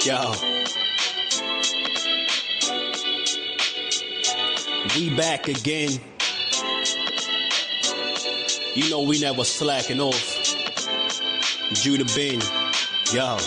Yo, we back again. You know we never slacking off. Judah Ben, yo.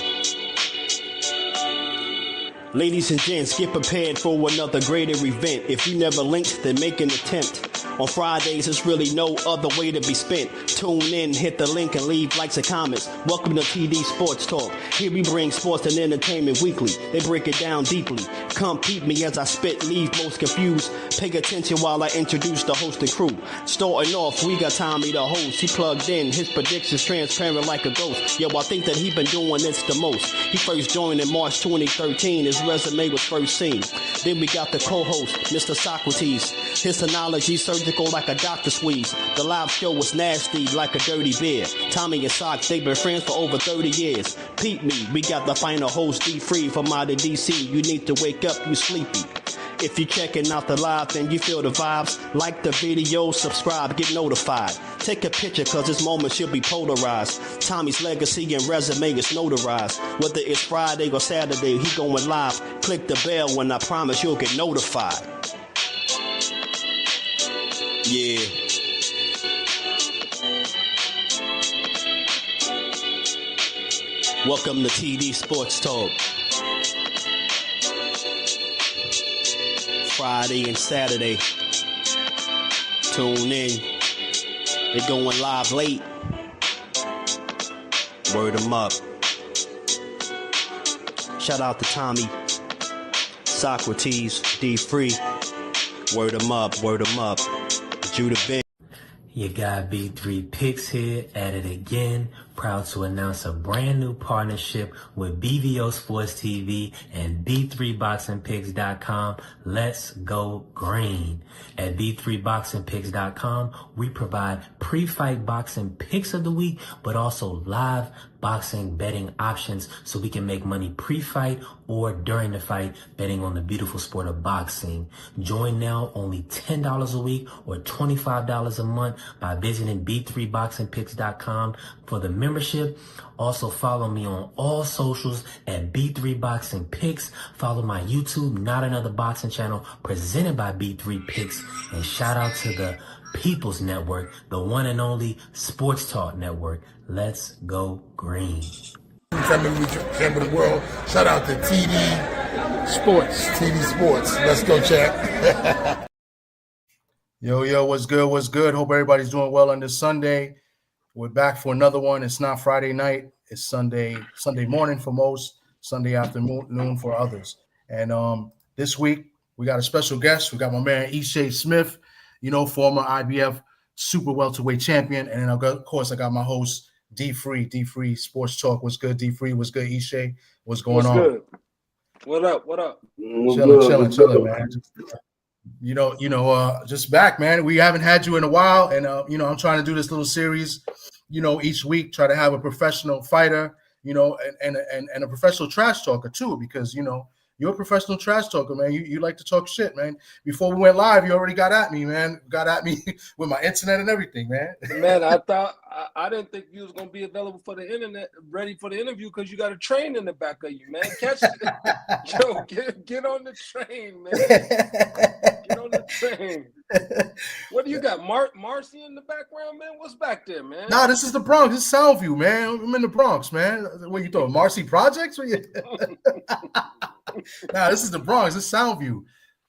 Ladies and gents, get prepared for another greater event. If you never linked, then make an attempt. On Fridays, there's really no other way to be spent. Tune in, hit the link, and leave likes and comments. Welcome to TD Sports Talk. Here we bring sports and entertainment weekly. They break it down deeply. Come peep me as I spit, leave most confused. Pay attention while I introduce the host and crew. Starting off, we got Tommy the host. He plugged in, his predictions transparent like a ghost. Yo, I think that he been doing this the most. He first joined in March 2013. His resume was first seen. Then we got the co-host, Mr. Socrates. His analogy surgical like a doctor squeeze. The live show was nasty like a dirty beer. Tommy and Sock, they've been friends for over 30 years. Peep me, we got the final host, D-Free from out of DC. You need to wake up, you sleepy. If you're checking out the live, then you feel the vibes. Like the video, subscribe, get notified. Take a picture, cause this moment should be polarized. Tommy's legacy and resume is notarized. Whether it's Friday or Saturday, he going live. Click the bell when I promise you'll get notified. Yeah. Welcome to TD Sports Talk. Friday and Saturday. Tune in. They're going live late. Word them up. Shout out to Tommy, Socrates, D-Free. Word them up, word them up. Judah Ben. You got B3 Picks here at it again. Proud to announce a brand new partnership with BVO Sports TV and B3BoxingPicks.com. Let's go green. At B3BoxingPicks.com, we provide pre-fight boxing picks of the week, but also live boxing betting options so we can make money pre-fight or during the fight betting on the beautiful sport of boxing. Join now, only $10 a week or $25 a month by visiting B3BoxingPicks.com for the membership. Also follow me on all socials at B3 Boxing Picks. Follow my YouTube, Not Another Boxing channel, presented by B3 Picks. And shout out to the People's Network, the one and only Sports Talk Network. Let's go green. Champion of the world. Shout out to TD Sports. TD Sports. Let's go, chat. Yo, what's good? What's good? Hope everybody's doing well on this Sunday. We're back for another one. It's not Friday night. It's Sunday morning for most, Sunday afternoon for others. And this week, we got a special guest. We got my man, Ishe Smith, former IBF super welterweight champion. And then, of course, I got my host, D-Free Sports Talk. What's good, D-Free? What's good, Ishe? What's going on? Good? What up? Chilling, man. Just back, man. We haven't had you in a while, and I'm trying to do this little series, each week, try to have a professional fighter, and a professional trash talker too, because you're a professional trash talker, man. You like to talk shit, man. Before we went live, you already got at me, man. Got at me with my internet and everything, man. Man, I didn't think you was gonna be available for the internet, ready for the interview, because you got a train in the back of you, man. Catch it. Yo, get on the train, man. Get on the train. What do you got? Marcy in the background, man? What's back there, man? Nah, this is the Bronx. This is Soundview, man. I'm in the Bronx, man. What you thought? Marcy Projects? Nah, this is the Bronx. This is Soundview.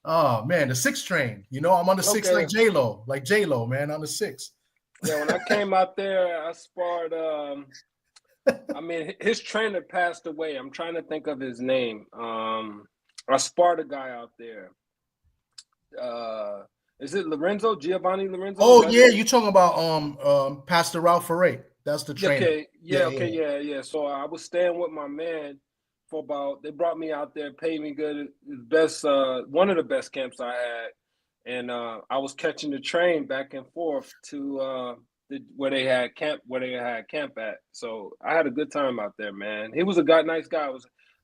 Oh man, the 6 train. I'm on the 6 like J-Lo, man. On the 6. Yeah, when I came out there, I sparred. His trainer passed away. I'm trying to think of his name. I sparred a guy out there. Is it Giovanni Lorenzo? Oh yeah, you talking about Pastor Ralph Ferre. That's the trainer. Okay, yeah. So I was staying with my man for they brought me out there, paid me good. Best, one of the best camps I had. And I was catching the train back and forth to where they had camp at. So I had a good time out there, man. He was a nice guy.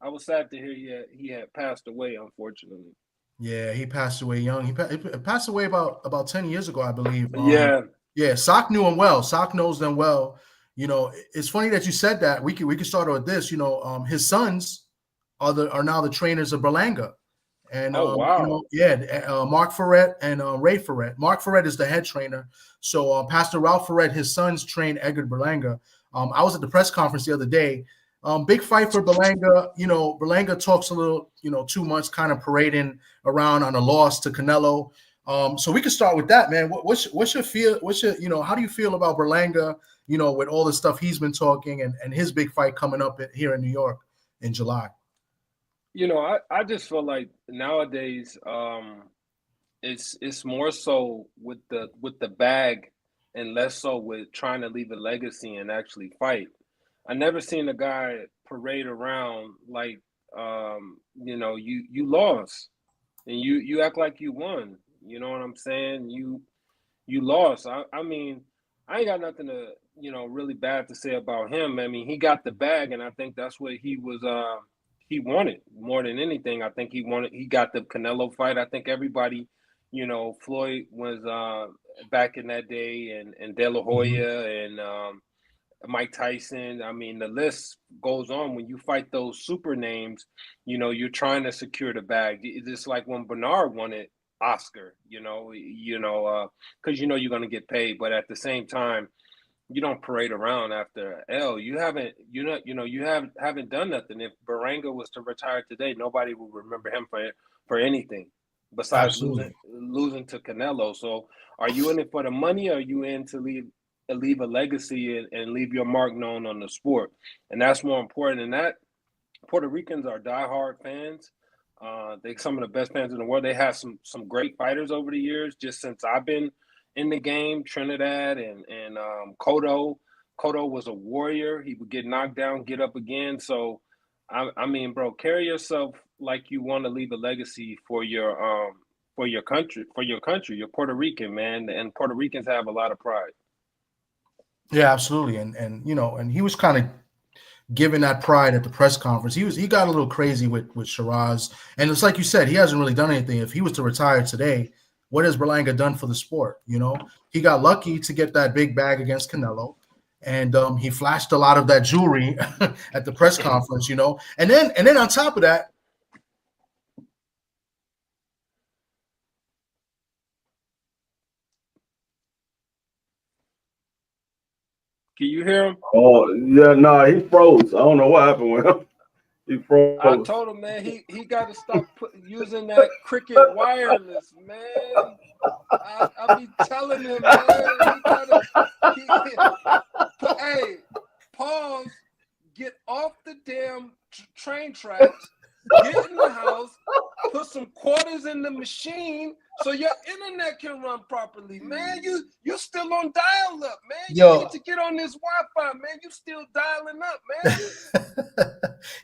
I was sad to hear he had passed away, unfortunately. Yeah, he passed away young. He passed away about 10 years ago, I believe. Yeah. Sock knew him well. Sock knows them well. It's funny that you said that. We could start with this. His sons are now the trainers of Berlanga. And Oh wow. Mark Ferret and Ray Ferret. Mark Ferret is the head trainer. So Pastor Ralph Ferret, his sons train Edgar Berlanga. I was at the press conference the other day. Big fight for Berlanga. Berlanga talks a little, too much, kind of parading around on a loss to Canelo. So we can start with that, man. What's your feel? How do you feel about Berlanga? With all the stuff he's been talking and his big fight coming up here in New York in July. I just feel like nowadays it's more so with the bag and less so with trying to leave a legacy and actually fight. I never seen a guy parade around like you lost and you act like you won. You know what I'm saying? You lost. I mean, I ain't got nothing to really bad to say about him. I mean, he got the bag, and I think that's what he was. He wanted more than anything. I think he got the Canelo fight. I think everybody, Floyd was back in that day, and De La Hoya and Mike Tyson. I mean, the list goes on. When you fight those super names, you're trying to secure the bag. It's just like when Bernard wanted Oscar, because you're going to get paid, but at the same time, you don't parade around after L. You haven't done nothing. If Berlanga was to retire today, nobody will remember him for anything besides losing to Canelo. So, are you in it for the money? Or are you in to leave a legacy and leave your mark known on the sport? And that's more important. And that Puerto Ricans are diehard fans. They're some of the best fans in the world. They have some great fighters over the years. Just since I've been in the game, Trinidad and Cotto. Cotto was a warrior. He would get knocked down, get up again. So, I mean, bro, carry yourself like you want to leave a legacy for your country. You're Puerto Rican, man, and Puerto Ricans have a lot of pride. Yeah, absolutely, and he was kind of given that pride at the press conference. He got a little crazy with Shiraz, and it's like you said, he hasn't really done anything. If he was to retire today, what has Berlanga done for the sport? He got lucky to get that big bag against Canelo, and he flashed a lot of that jewelry at the press conference. And then on top of that. Can you hear him? Oh, yeah, nah, he froze. I don't know what happened with him. He froze. I told him, man, he got to stop using that Cricket wireless, man. I be telling him, man, hey, pause, get off the damn train tracks, get in the house, put some quarters in the machine so your internet can run properly, man. You're still on dial-up, man. You need to get on this Wi-Fi, man. You still dialing up, man.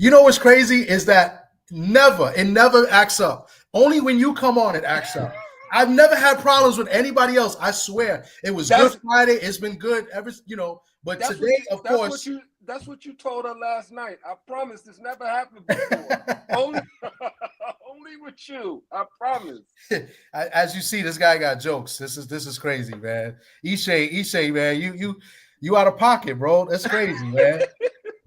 What's crazy is that it never acts up. Only when you come on, it acts up. I've never had problems with anybody else. I swear. It was Good Friday. It's been good ever, but today, of course. That's what you told her last night. I promise this never happened before. only with you. I promise. As you see, this guy got jokes. This is crazy, man. Ishe, man, you out of pocket, bro. That's crazy, man.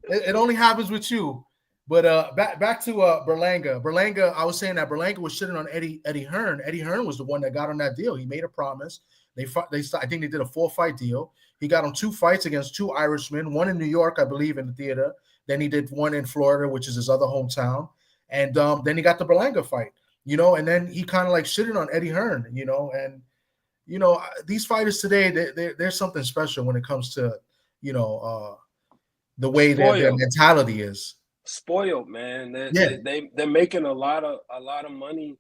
It only happens with you. But back to Berlanga. Berlanga, I was saying that Berlanga was sitting on Eddie Hearn. Eddie Hearn was the one that got on that deal. He made a promise. I think they did a 4-fight deal. He got on 2 fights against 2 Irishmen, one in New York, I believe, in the theater. Then he did one in Florida, which is his other hometown. And then he got the Berlanga fight, and then he kind of like shitted on Eddie Hearn, and these fighters today, there's something special when it comes to, the way their mentality is. Spoiled, man. They're making a lot of money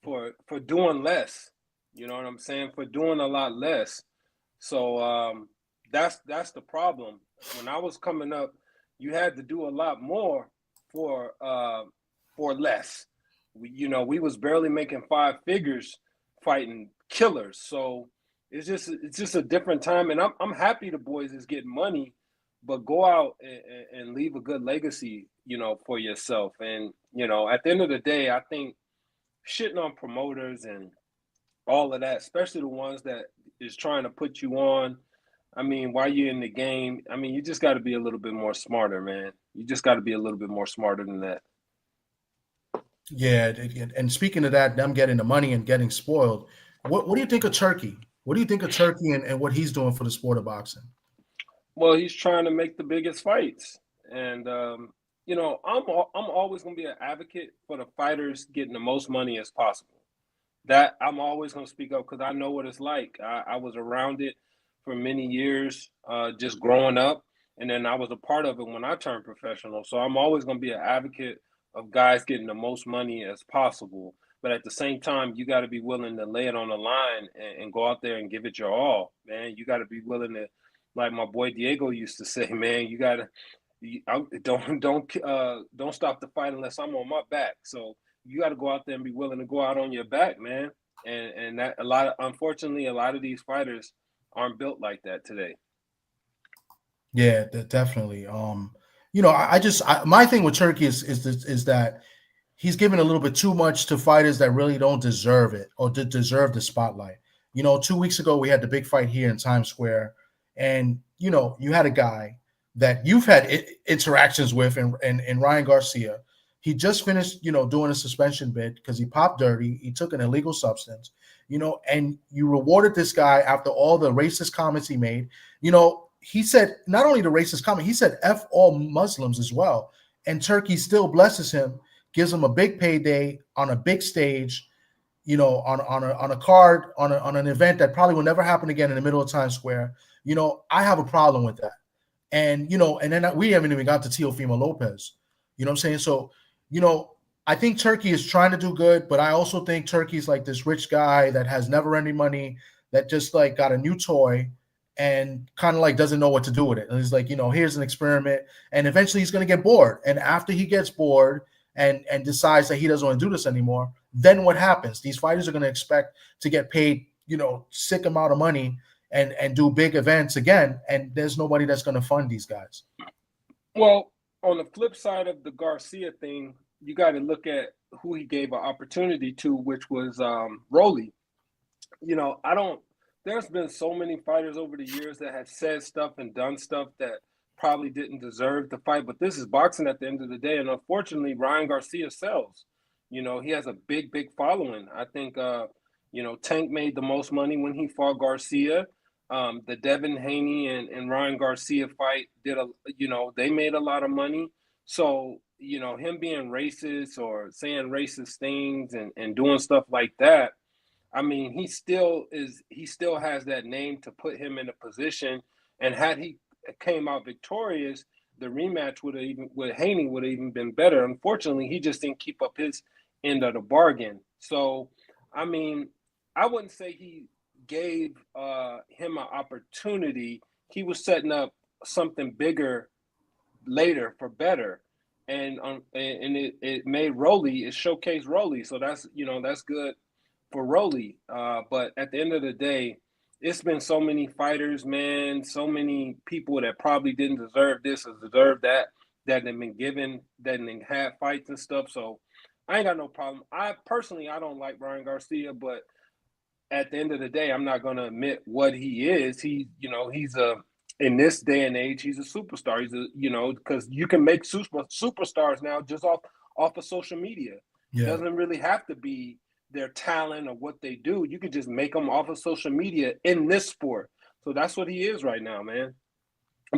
for doing less. You know what I'm saying? For doing a lot less. So that's the problem. When I was coming up, you had to do a lot more for less. We was barely making 5 figures fighting killers. So it's just a different time, and I'm happy the boys is getting money, but go out and leave a good legacy, for yourself. And at the end of the day, I think shitting on promoters and all of that, especially the ones that is trying to put you on. I mean, while you're in the game, I mean, you just got to be a little bit more smarter, man. You just got to be a little bit more smarter than that. Yeah, and speaking of that, them getting the money and getting spoiled. What do you think of Turkey? What do you think of Turkey and what he's doing for the sport of boxing? Well, he's trying to make the biggest fights, and I'm always going to be an advocate for the fighters getting the most money as possible. That I'm always going to speak up because I know what it's like. I was around it for many years, just growing up, and then I was a part of it when I turned professional. So I'm always going to be an advocate of guys getting the most money as possible. But at the same time, you got to be willing to lay it on the line and go out there and give it your all, man. You got to be willing to, like my boy Diego used to say, man. You got to don't stop the fight unless I'm on my back. So you got to go out there and be willing to go out on your back, man. And that unfortunately, a lot of these fighters aren't built like that today. Yeah, definitely. My thing with Turkey is that he's giving a little bit too much to fighters that really don't deserve it or deserve the spotlight. 2 weeks ago we had the big fight here in Times Square, and you had a guy that you've had interactions with, and Ryan Garcia. He just finished, doing a suspension bid because he popped dirty. He took an illegal substance, and you rewarded this guy after all the racist comments he made. He said not only the racist comment, he said F all Muslims as well. And Turkey still blesses him, gives him a big payday on a big stage, on a card, on an event that probably will never happen again in the middle of Times Square. I have a problem with that. And and then we haven't even got to Teofimo Lopez. You know what I'm saying? So, I think Turkey is trying to do good, but I also think Turkey's like this rich guy that has never any money, that just like got a new toy and kind of like doesn't know what to do with it. And he's like, here's an experiment, and eventually he's going to get bored. And after he gets bored and decides that he doesn't want to do this anymore, then what happens? These fighters are going to expect to get paid, sick amount of money and do big events again, and there's nobody that's going to fund these guys. Well, on the flip side of the Garcia thing, you got to look at who he gave an opportunity to, which was Rolly. There's been so many fighters over the years that have said stuff and done stuff that probably didn't deserve the fight, but this is boxing at the end of the day, and unfortunately, Ryan Garcia sells. He has a big, big following. I think, Tank made the most money when he fought Garcia. The Devin Haney and Ryan Garcia fight they made a lot of money. So, him being racist or saying racist things and doing stuff like that, I mean, he still has that name to put him in a position. And had he came out victorious, the rematch with Haney would have even been better. Unfortunately, he just didn't keep up his end of the bargain. So, I mean, I wouldn't say he gave him an opportunity. He was setting up something bigger later for better, and it made Rolly, it showcased Rolly. So that's good for Rolly. But at the end of the day, it's been so many fighters, man, so many people that probably didn't deserve this or deserve that have been given, that had fights and stuff. So I ain't got no problem. I don't like Ryan Garcia, but at the end of the day, I'm not going to admit what he is. He's in this day and age, he's a superstar. Because you can make superstars now just off of social media. Yeah. It doesn't really have to be their talent or what they do. You can just make them off of social media in this sport. So that's what he is right now, man.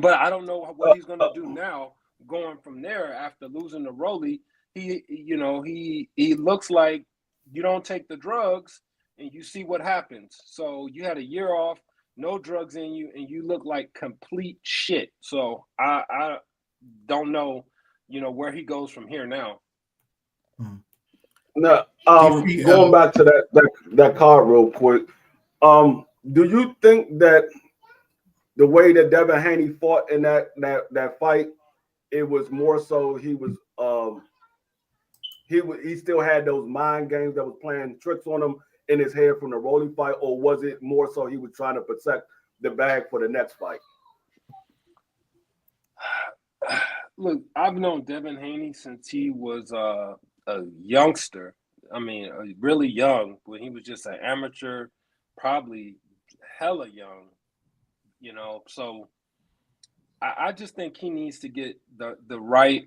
But I don't know what he's going to do now going from there after losing to Rolly. He looks like you don't take the drugs and you see what happens. So you had a year off, no drugs in you, and you look like complete shit. So I don't know, where he goes from here now. Now, going back to that card real quick, do you think that the way that Devin Haney fought in that fight, it was more so he still had those mind games that was playing tricks on him in his head from the Rolly fight, or was it more so he was trying to protect the bag for the next fight? Look, I've known Devin Haney since he was a youngster. I mean, really young, when he was just an amateur, probably hella young, So I just think he needs to get the right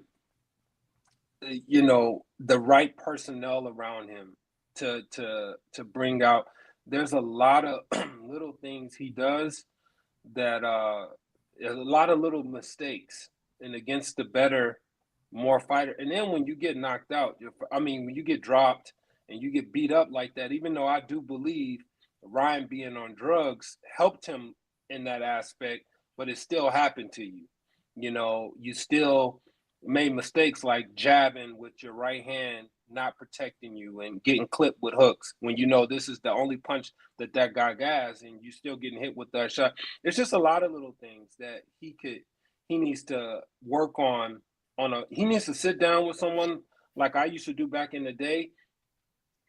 you know, the right personnel around him to bring out. There's a lot of little things he does that a lot of little mistakes and against the better, more fighter. And then when you get knocked out, when you get dropped and you get beat up like that, even though I do believe Ryan being on drugs helped him in that aspect, but it still happened to you. You know, you still made mistakes like jabbing with your right hand, not protecting you, and getting clipped with hooks when you know this is the only punch that guy has, and you still getting hit with that shot. It's just a lot of little things that he needs to work on. He needs to sit down with someone like I used to do back in the day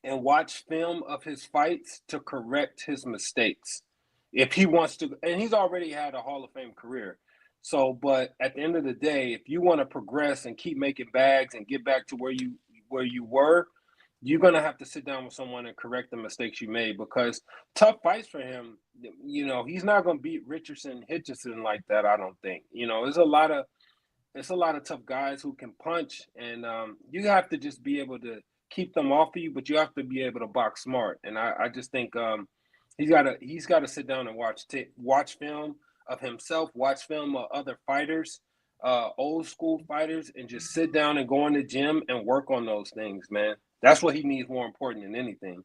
and watch film of his fights to correct his mistakes. If he wants to, and he's already had a Hall of Fame career. So, but at the end of the day, if you want to progress and keep making bags and get back to where you were, you're gonna have to sit down with someone and correct the mistakes you made, because tough fights for him, you know, he's not gonna beat Hitchison like that, I don't think. You know, there's a lot of tough guys who can punch, and you have to just be able to keep them off of you, but you have to be able to box smart. And I just think he's got to sit down and watch film of himself, watch film of other fighters, old school fighters, and just sit down and go in the gym and work on those things, man. That's what he needs more important than anything.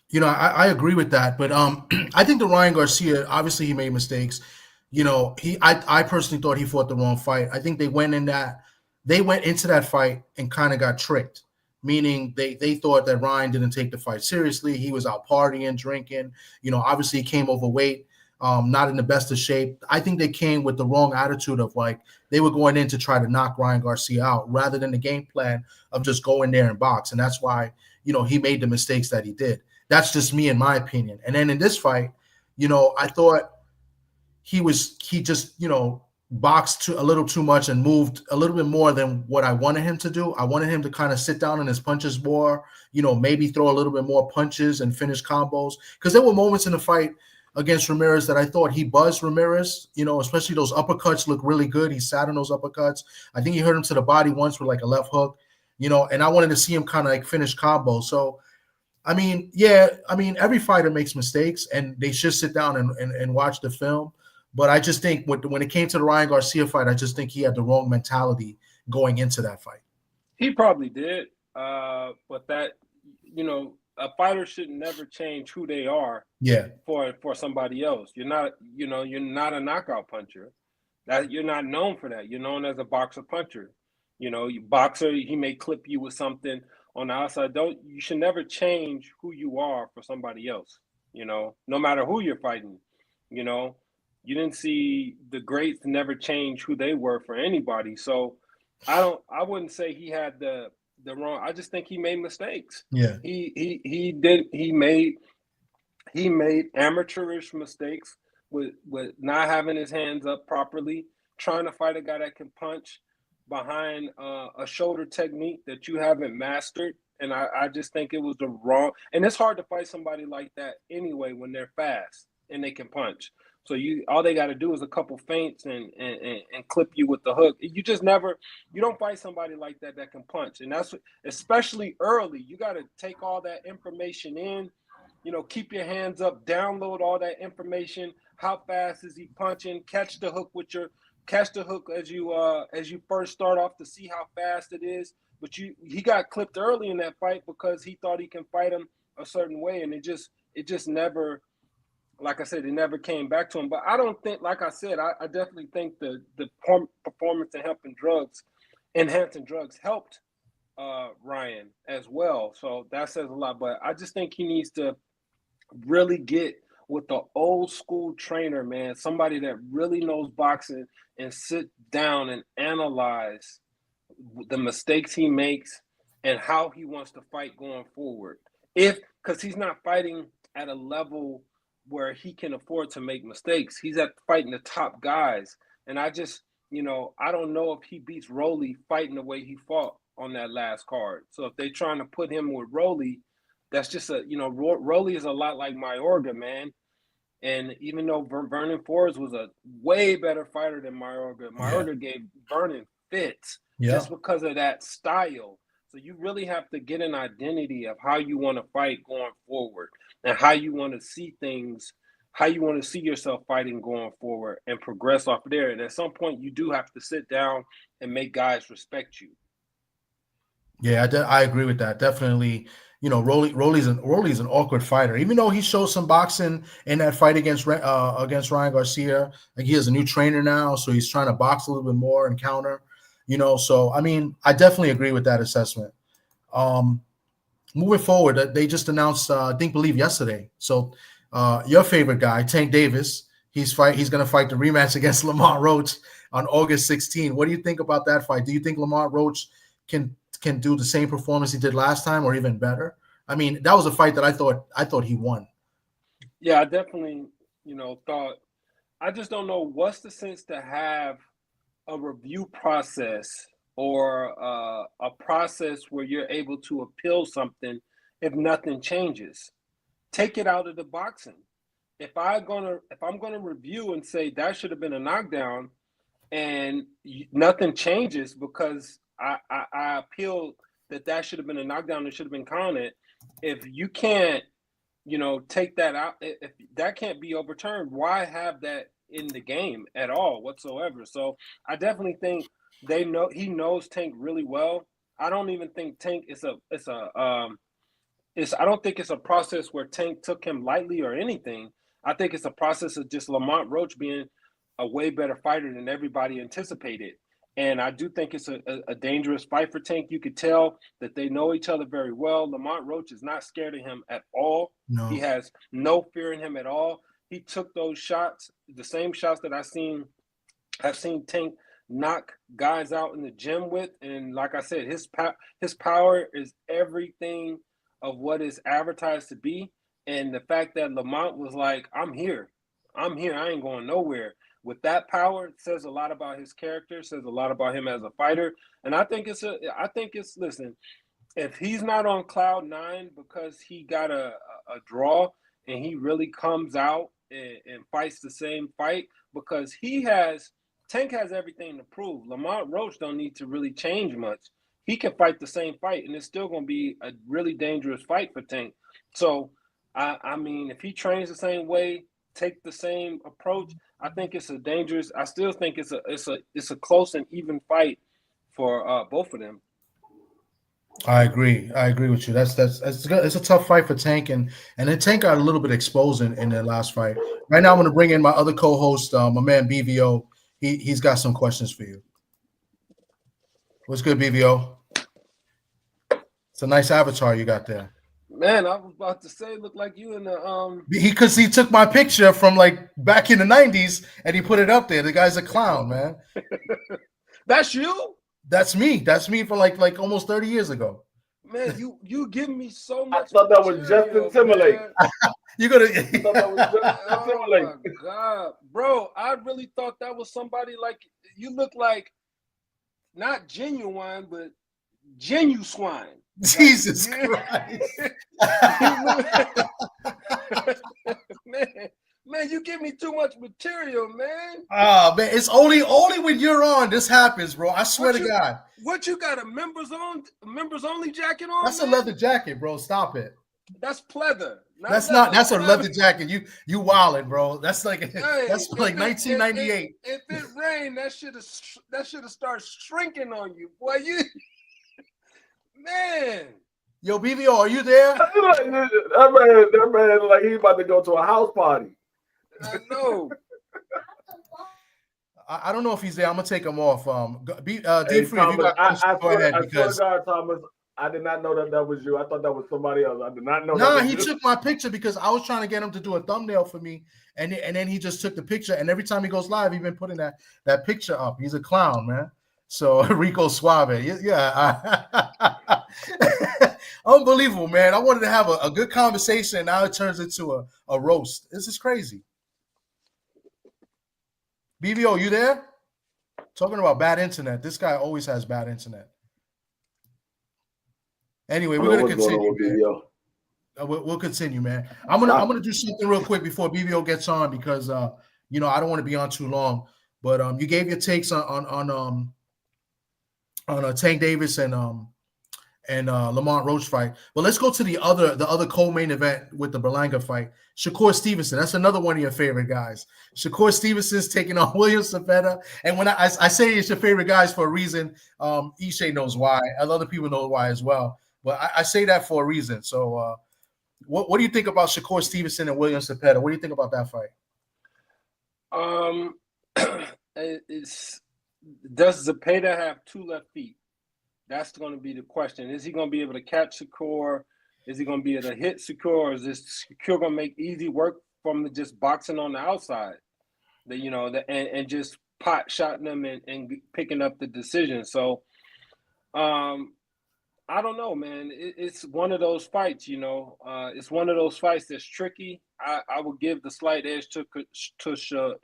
You know, I agree with that, but I think the Ryan Garcia, obviously he made mistakes. You know, I personally thought he fought the wrong fight. I think they went into that fight and kind of got tricked, meaning they thought that Ryan didn't take the fight seriously. He was out partying, drinking. You know, obviously he came overweight, not in the best of shape. I think they came with the wrong attitude of like they were going in to try to knock Ryan Garcia out rather than the game plan of just go in there and box. And that's why, you know, he made the mistakes that he did. That's just me, in my opinion. And then in this fight, you know, I thought he just, you know, boxed a little too much and moved a little bit more than what I wanted him to do. I wanted him to kind of sit down in his punches more, you know, maybe throw a little bit more punches and finish combos. Because there were moments in the fight against Ramirez that I thought he buzzed Ramirez, you know, especially those uppercuts look really good. He sat on those uppercuts. I think he hurt him to the body once with like a left hook, you know, and I wanted to see him kind of like finish combos. So, I mean, every fighter makes mistakes and they should sit down and watch the film. But I just think when it came to the Ryan Garcia fight, I just think he had the wrong mentality going into that fight. He probably did. But that, you know, a fighter should never change who they are for somebody else. You're not a knockout puncher. That you're not known for that. You're known as a boxer puncher. You know, boxer, he may clip you with something on the outside. You should never change who you are for somebody else, you know, no matter who you're fighting. You know, you didn't see the greats never change who they were for anybody. So I wouldn't say he had the wrong. I just think he made mistakes. Yeah. He made amateurish mistakes with not having his hands up properly, trying to fight a guy that can punch behind a shoulder technique that you haven't mastered. And I just think it was the wrong. And it's hard to fight somebody like that anyway when they're fast and they can punch. So all they got to do is a couple feints and clip you with the hook. You don't fight somebody like that can punch. And that's especially early. You got to take all that information in, you know, keep your hands up, download all that information. How fast is he punching? Catch the hook as you first start off to see how fast it is. But he got clipped early in that fight because he thought he can fight him a certain way, and it just never, like I said, it never came back to him. But I don't think, like I said, I definitely think the performance enhancing drugs helped Ryan as well. So that says a lot. But I just think he needs to really get with the old school trainer, man, somebody that really knows boxing, and sit down and analyze the mistakes he makes and how he wants to fight going forward. Because he's not fighting at a level where he can afford to make mistakes. He's fighting the top guys. And I just, you know, I don't know if he beats Rolly fighting the way he fought on that last card. So if they're trying to put him with Rolly, that's just Rolly is a lot like Mayorga, man. And even though Vernon Forrest was a way better fighter than Mayorga gave Vernon fits. just because of that style. So you really have to get an identity of how you want to fight going forward and how you want to see things, how you want to see yourself fighting going forward and progress off of there. And at some point, you do have to sit down and make guys respect you. Yeah, I agree with that. Definitely, Rolly's an awkward fighter. Even though he showed some boxing in that fight against Ryan Garcia, like he has a new trainer now, so he's trying to box a little bit more and counter. So I mean, I definitely agree with that assessment. Moving forward, they just announced, I believe yesterday. So your favorite guy, Tank Davis, he's going to fight the rematch against Lamont Roach on August 16. What do you think about that fight? Do you think Lamont Roach can do the same performance he did last time or even better? I mean, that was a fight that I thought he won. Yeah, I definitely, thought. I just don't know what's the sense to have a review process or a process where you're able to appeal something if nothing changes. Take it out of the boxing. If I'm gonna review and say that should have been a knockdown, and nothing changes because I appeal that should have been a knockdown, it should have been counted. If you can't, take that out, if that can't be overturned, why have that in the game at all whatsoever? So I definitely think he knows Tank really well. I don't even think Tank I don't think it's a process where Tank took him lightly or anything. I think it's a process of just Lamont Roach being a way better fighter than everybody anticipated. And I do think it's a dangerous fight for Tank. You could tell that they know each other very well. Lamont Roach is not scared of him at all. No. He has no fear in him at all. He took those shots, the same shots that I've seen Tank knock guys out in the gym with. And like I said, his power is everything of what is advertised to be. And the fact that Lamont was like, I'm here, I ain't going nowhere. With that power, it says a lot about his character, says a lot about him as a fighter. And I think listen, if he's not on cloud nine because he got a draw and he really comes out and fights the same fight, because Tank has everything to prove. Lamont Roach don't need to really change much. He can fight the same fight, and it's still going to be a really dangerous fight for Tank. So, I mean, if he trains the same way, take the same approach, I think it's a dangerous. I still think it's a close and even fight for both of them. I agree with you. That's good. It's a tough fight for Tank, and then Tank got a little bit exposed in their last fight. Right now, I'm going to bring in my other co-host, my man BVO. He's got some questions for you. What's good, BVO? It's a nice avatar you got there. Man, I was about to say, look like you in the Because he took my picture from like back in the 90s and he put it up there. The guy's a clown, man. That's you? That's me. That's me for like almost 30 years ago. Man, you give me so much. I thought that was Justin Timberlake. You gonna? Oh my God, bro! I really thought that was somebody like you. Look like not Genuine, but Swine. Jesus Christ! man, you give me too much material, man. Oh man, it's only when you're on this happens, bro. I swear to God. What you got, a members only jacket on? That's a leather jacket, bro. Stop it. That's pleather. That's a leather jacket. You wildin', bro. That's like 1998. If it rained, that should have started shrinking on you, boy. Man. Yo, BVO, are you there? That man, like he's about to go to a house party. I know. I don't know if he's there. I'm gonna take him off. D-Free, Thomas, you got I swear to God, Thomas, I did not know that was you. I thought that was somebody else. I did not know. No, he took my picture because I was trying to get him to do a thumbnail for me, and then he just took the picture. And every time he goes live, he's been putting that picture up. He's a clown, man. So Rico Suave, yeah. Unbelievable, man. I wanted to have a good conversation, and now it turns into a roast. This is crazy. BVO, you there? Talking about bad internet. This guy always has bad internet. Anyway, we're gonna continue. We'll continue, man. I'm gonna do something real quick before BVO gets on because I don't want to be on too long. But you gave your takes on Tank Davis and Lamont Roach fight. But let's go to the other co-main event with the Berlanga fight. Shakur Stevenson. That's another one of your favorite guys. Shakur Stevenson's taking on William Cepeda. And when I say it's your favorite guys for a reason, Ishe knows why. And other people know why as well. But I say that for a reason. So what do you think about Shakur Stevenson and William Cepeda? What do you think about that fight? Does Zepeda have two left feet? That's going to be the question. Is he going to be able to catch Shakur? Is he going to be able to hit Shakur? Or is this Shakur going to make easy work from just boxing on the outside? And just pot shotting them and picking up the decision. So, I don't know, man. It's one of those fights, It's one of those fights that's tricky. I would give the slight edge to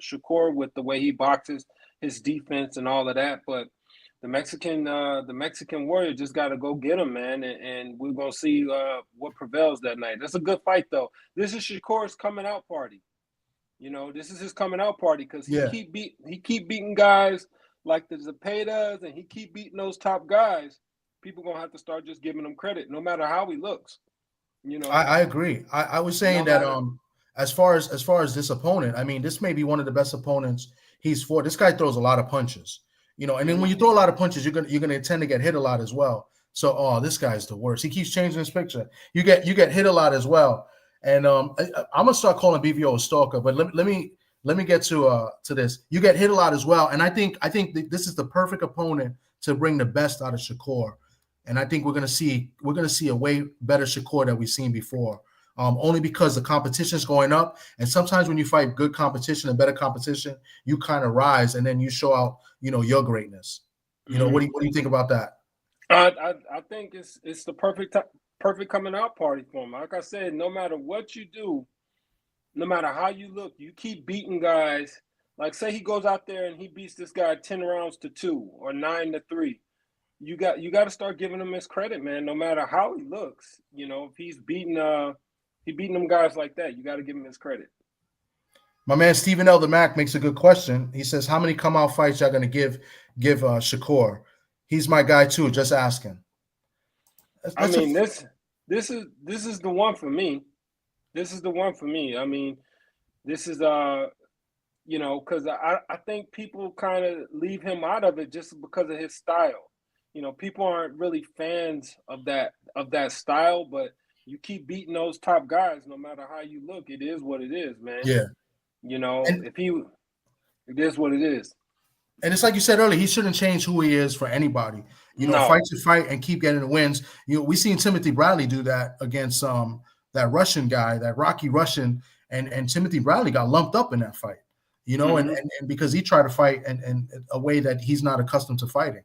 Shakur with the way he boxes, his defense, and all of that. But the Mexican Warrior just got to go get him, man, and we're gonna see what prevails that night. That's a good fight, though. This is Shakur's coming out party. This is his coming out party because he keep beating guys like the Zepedas, and he keep beating those top guys. People gonna have to start just giving him credit, no matter how he looks. I agree. I was saying that as far as this opponent, I mean, this may be one of the best opponents he's fought. This guy throws a lot of punches. And then when you throw a lot of punches, you're gonna tend to get hit a lot as well. So, this guy's the worst. He keeps changing his picture. You get hit a lot as well. And I'm gonna start calling BVO a stalker. But let me get to this. You get hit a lot as well. And I think this is the perfect opponent to bring the best out of Shakur. And I think we're gonna see a way better Shakur than we've seen before. Only because the competition is going up, and sometimes when you fight good competition and better competition, you kind of rise, and then you show out, your greatness. What do you think about that? I think it's the perfect coming out party for him. Like I said, no matter what you do, no matter how you look, you keep beating guys. Like, say he goes out there and he beats this guy 10 rounds to 2 or 9-3. You got to start giving him his credit, man. No matter how he looks, if he's beating them guys like that, you got to give him his credit. My man Stephen L. the Mac makes a good question. He says, "How many come out fights y'all gonna give Shakur?" He's my guy too. Just asking. This is the one for me. This is the one for me. I mean, this is because I think people kind of leave him out of it just because of his style. People aren't really fans of that style, but you keep beating those top guys, no matter how you look. It is what it is, man. Yeah. It is what it is. And it's like you said earlier, he shouldn't change who he is for anybody. Fight to fight and keep getting the wins. We seen Timothy Bradley do that against that Russian guy, that Rocky Russian, and Timothy Bradley got lumped up in that fight. And because he tried to fight and a way that he's not accustomed to fighting.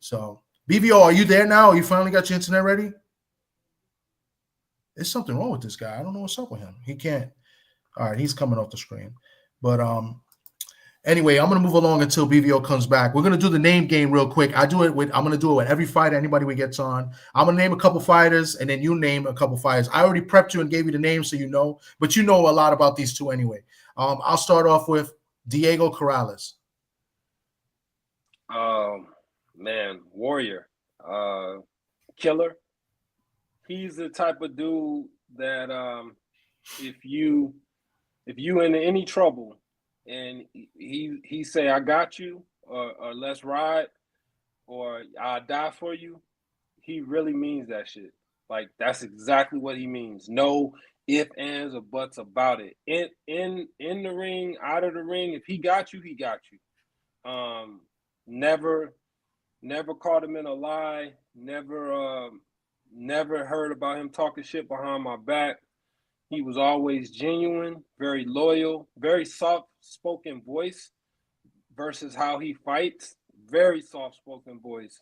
So, BVO, are you there now? You finally got your internet ready? There's something wrong with this guy. I don't know what's up with him. He can't. All right, he's coming off the screen. But anyway, I'm gonna move along until BVO comes back. We're gonna do the name game real quick. I'm gonna do it with every fighter, anybody we gets on. I'm gonna name a couple fighters, and then you name a couple fighters. I already prepped you and gave you the names, so but you know a lot about these two anyway. I'll start off with Diego Corrales. Man, warrior, killer. He's the type of dude that if you in any trouble and he say I got you or let's ride or I'll die for you, he really means that shit. Like, that's exactly what he means. No ifs, ands, or buts about it. In the ring, out of the ring, if he got you, he got you. Never caught him in a lie. Never heard about him talking shit behind my back. He was always genuine, very loyal, very soft-spoken voice versus how he fights. Very soft-spoken voice,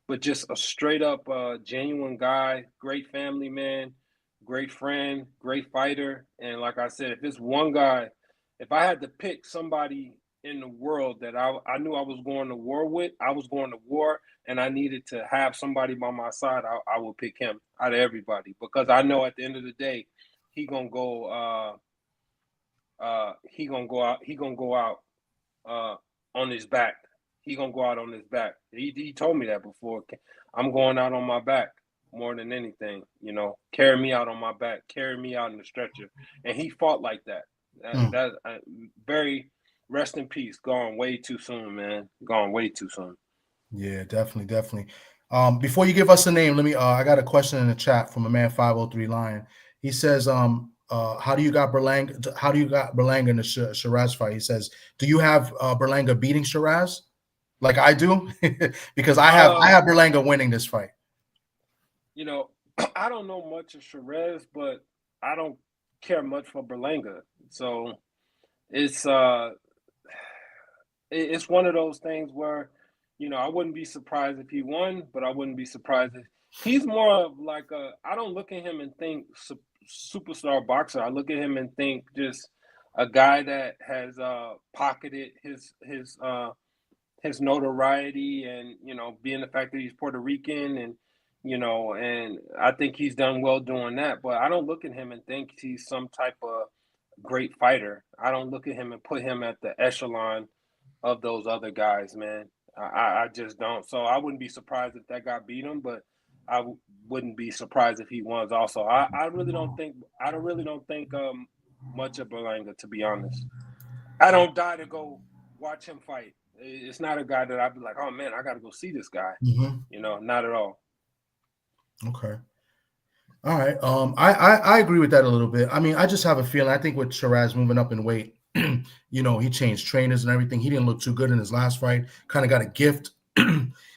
but just a straight-up genuine guy, great family man, great friend, great fighter. And like I said, if it's one guy, if I had to pick somebody in the world that I knew I was going to war with, I was going to war, and I needed to have somebody by my side, I would pick him out of everybody, because I know at the end of the day, he gonna go out on his back. he gonna go out on his back. He told me that before. I'm going out on my back more than anything. You know, carry me out on my back, carry me out in the stretcher, and he fought like that. That very rest in peace. Gone way too soon, man. Gone way too soon. Yeah, definitely. Before you give us a name, let me. I got a question in the chat from a man 503 Lion. He says, how do you got Berlanga? How do you got Berlanga in the Shiraz fight? He says, do you have Berlanga beating Shiraz like I do? Because I have Berlanga winning this fight. You know, I don't know much of Shiraz, but I don't care much for Berlanga. So it's one of those things where, you know, I wouldn't be surprised if he won, but I wouldn't be surprised if he's more of like I don't look at him and think superstar boxer. I look at him and think just a guy that has pocketed his notoriety, and, you know, being the fact that he's Puerto Rican, and, you know, and I think he's done well doing that. But I don't look at him and think he's some type of great fighter. I don't look at him and put him at the echelon of those other guys, man. I just don't. So I wouldn't be surprised if that guy beat him, but I wouldn't be surprised if he won also. I really don't think much of Berlanga, to be honest. I don't die to go watch him fight. It's not a guy that I'd be like, oh man, I got to go see this guy. Mm-hmm. You know, not at all. Okay. All right. I agree with that a little bit. I mean, I just have a feeling. I think with Shiraz moving up in weight, you know, he changed trainers and everything. He didn't look too good in his last fight. Kind of got a gift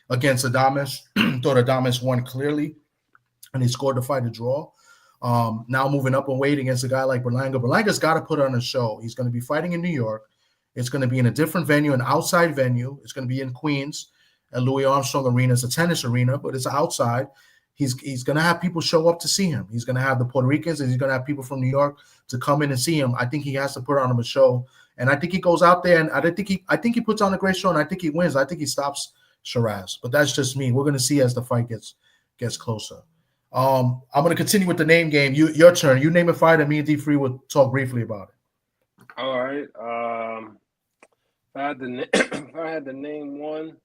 against Adames. Thought Adames won clearly, and he scored the fight to draw. Now moving up in weight against a guy like Berlanga. Berlanga's got to put on a show. He's going to be fighting in New York. It's going to be in a different venue, an outside venue. It's going to be in Queens at Louis Armstrong Arena. It's a tennis arena, but it's outside. He's going to have people show up to see him. He's going to have the Puerto Ricans, and he's going to have people from New York to come in and see him. I think he has to put on him a show, and I think he goes out there, and I think he puts on a great show, and I think he wins. I think he stops Shiraz, but that's just me. We're going to see as the fight gets closer. I'm going to continue with the name game. Your turn. You name a fight, and me and D3 will talk briefly about it. All right. If I had to name one,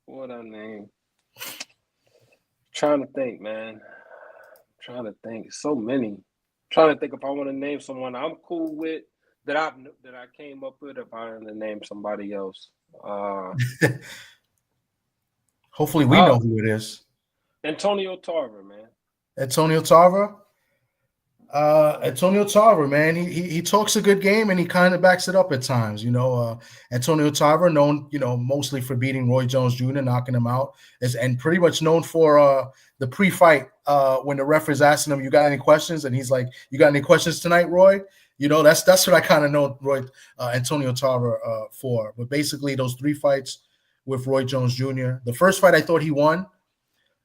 what would I name? Trying to think, man. Trying to think. So many. Trying to think if I want to name someone I'm cool with that I came up with. If I want to name somebody else. Hopefully, we know who it is. Antonio Tarver, man. Antonio Tarver. Antonio Tarver, man, he talks a good game, and he kind of backs it up at times. You know, Antonio Tarver, known, you know, mostly for beating Roy Jones Jr., knocking him out, and pretty much known for the pre-fight when the ref is asking him, "You got any questions?" and he's like, "You got any questions tonight, Roy?" You know, that's what I kind of know Antonio Tarver for. But basically, those 3 fights with Roy Jones Jr. The first fight, I thought he won.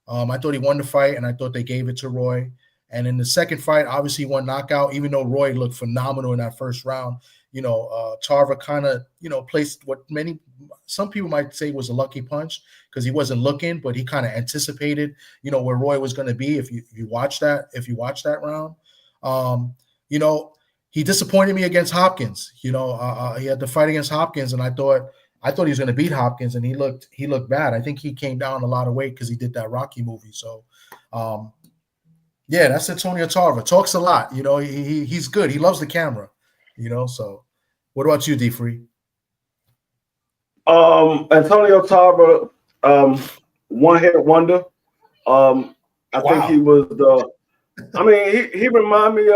I thought he won the fight, and I thought they gave it to Roy. And in the second fight, obviously he won knockout, even though Roy looked phenomenal in that first round. You know, Tarver kind of, you know, placed what some people might say was a lucky punch because he wasn't looking, but he kind of anticipated, you know, where Roy was going to be if you watch that round. You know, he disappointed me against Hopkins. You know, he had the fight against Hopkins, and I thought he was going to beat Hopkins, and he looked bad. I think he came down a lot of weight because he did that Rocky movie. So, yeah, that's Antonio Tarver. Talks a lot. You know, he's good. He loves the camera. You know, so what about you, D3? Antonio Tarver, one-hit wonder. I think he was the. I mean, he remind me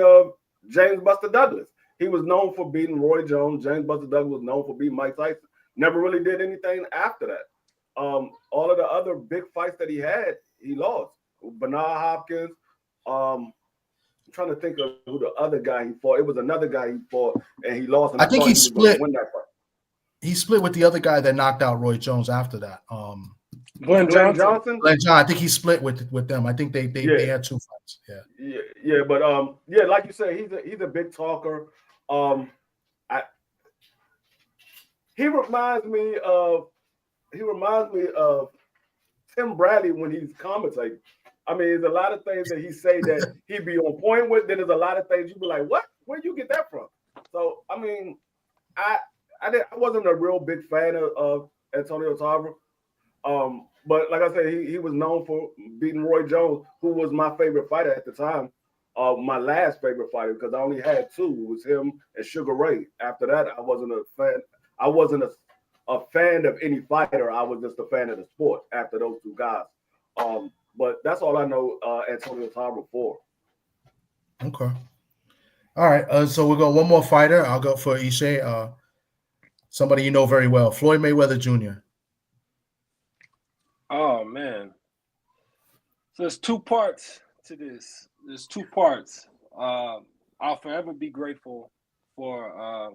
of James Buster Douglas. He was known for beating Roy Jones. James Buster Douglas was known for beating Mike Tyson. Never really did anything after that. All of the other big fights that he had, he lost. Bernard Hopkins. I'm trying to think of who the other guy he fought. It was another guy he fought, and he lost. And I think he split. Win that fight. He split with the other guy that knocked out Roy Jones after that. Glenn Johnson. Glenn Johnson. I think he split with them. I think they had 2 fights. Yeah. But like you said, he's a big talker. He reminds me of Tim Bradley when he's commentating. I mean, there's a lot of things that he say that he be on point with. Then there's a lot of things you be like, what? Where you get that from? So I mean, I wasn't a real big fan of Antonio Tarver. But like I said, he was known for beating Roy Jones, who was my favorite fighter at the time. My last favorite fighter, because I only had two. It was him and Sugar Ray. After that, I wasn't a fan. I wasn't a fan of any fighter. I was just a fan of the sport after those two guys. But that's all I know Antonio Tarver for. Okay. All right. So we'll go one more fighter. I'll go for Ishe. Somebody you know very well, Floyd Mayweather Jr. Oh man. So there's two parts to this. There's two parts. I'll forever be grateful for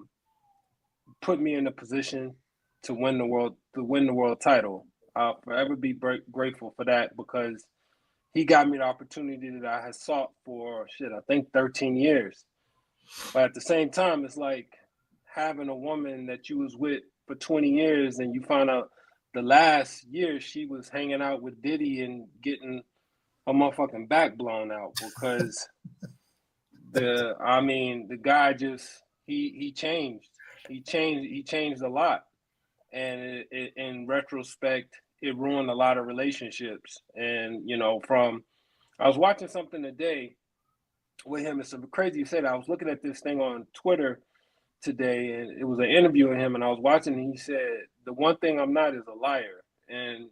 putting me in a position to win the world title. I'll forever be grateful for that because he got me the opportunity that I had sought for I think 13 years. But at the same time, it's like having a woman that you was with for 20 years and you find out the last year she was hanging out with Diddy and getting a motherfucking back blown out because the guy just he changed. He changed a lot. And in retrospect, it ruined a lot of relationships. And I was watching something today with him. It's crazy you said. I was looking at this thing on Twitter today, and it was an interview with him. And I was watching, and he said, "The one thing I'm not is a liar." And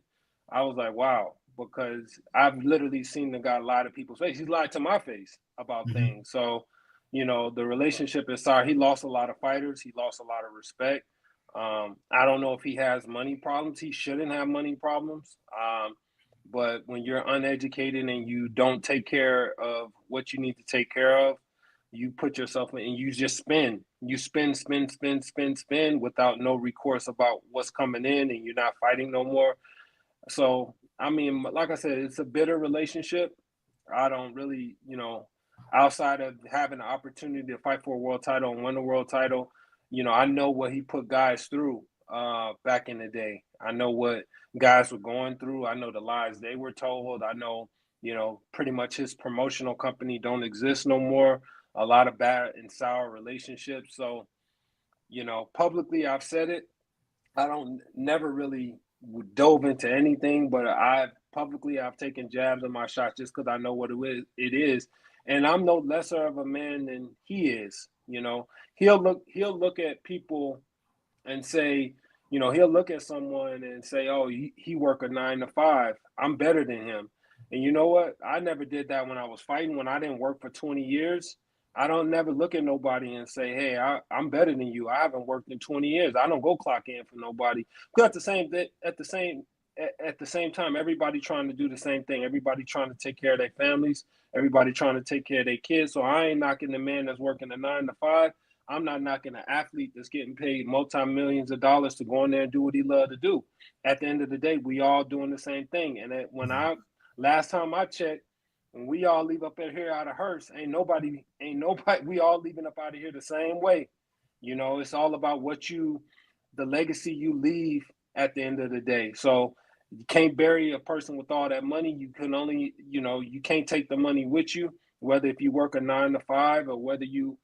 I was like, "Wow," because I've literally seen the guy lie to people's face. He's lied to my face about things. So, the relationship is sorry. He lost a lot of fighters. He lost a lot of respect. I don't know if he has money problems. He shouldn't have money problems. But when you're uneducated and you don't take care of what you need to take care of, you put yourself in and you just spin. You spin without no recourse about what's coming in and you're not fighting no more. So, like I said, it's a bitter relationship. I don't really, outside of having the opportunity to fight for a world title and win a world title, I know what he put guys through back in the day. I know what guys were going through. I know the lies they were told. I know, pretty much his promotional company don't exist no more. A lot of bad and sour relationships. So, publicly I've said it. I don't never really dove into anything, but I've taken jabs at my shots just because I know what it is. And I'm no lesser of a man than he is. He'll look at people and say, he'll look at someone and say, oh, he work a 9 to 5. I'm better than him. And you know what? I never did that when I was fighting. When I didn't work for 20 years, I don't never look at nobody and say, hey, I'm better than you. I haven't worked in 20 years. I don't go clock in for nobody. But at the same time, everybody trying to do the same thing. Everybody trying to take care of their families. Everybody trying to take care of their kids. So I ain't knocking the man that's working a 9 to 5. I'm not knocking an athlete that's getting paid multi-millions of dollars to go in there and do what he love to do. At the end of the day, we all doing the same thing. And last time I checked, when we all leave up in here out of Hearst, ain't nobody, we all leaving up out of here the same way. It's all about the legacy you leave at the end of the day. So you can't bury a person with all that money. You can only, you can't take the money with you, whether if you work a 9 to 5 or whether you're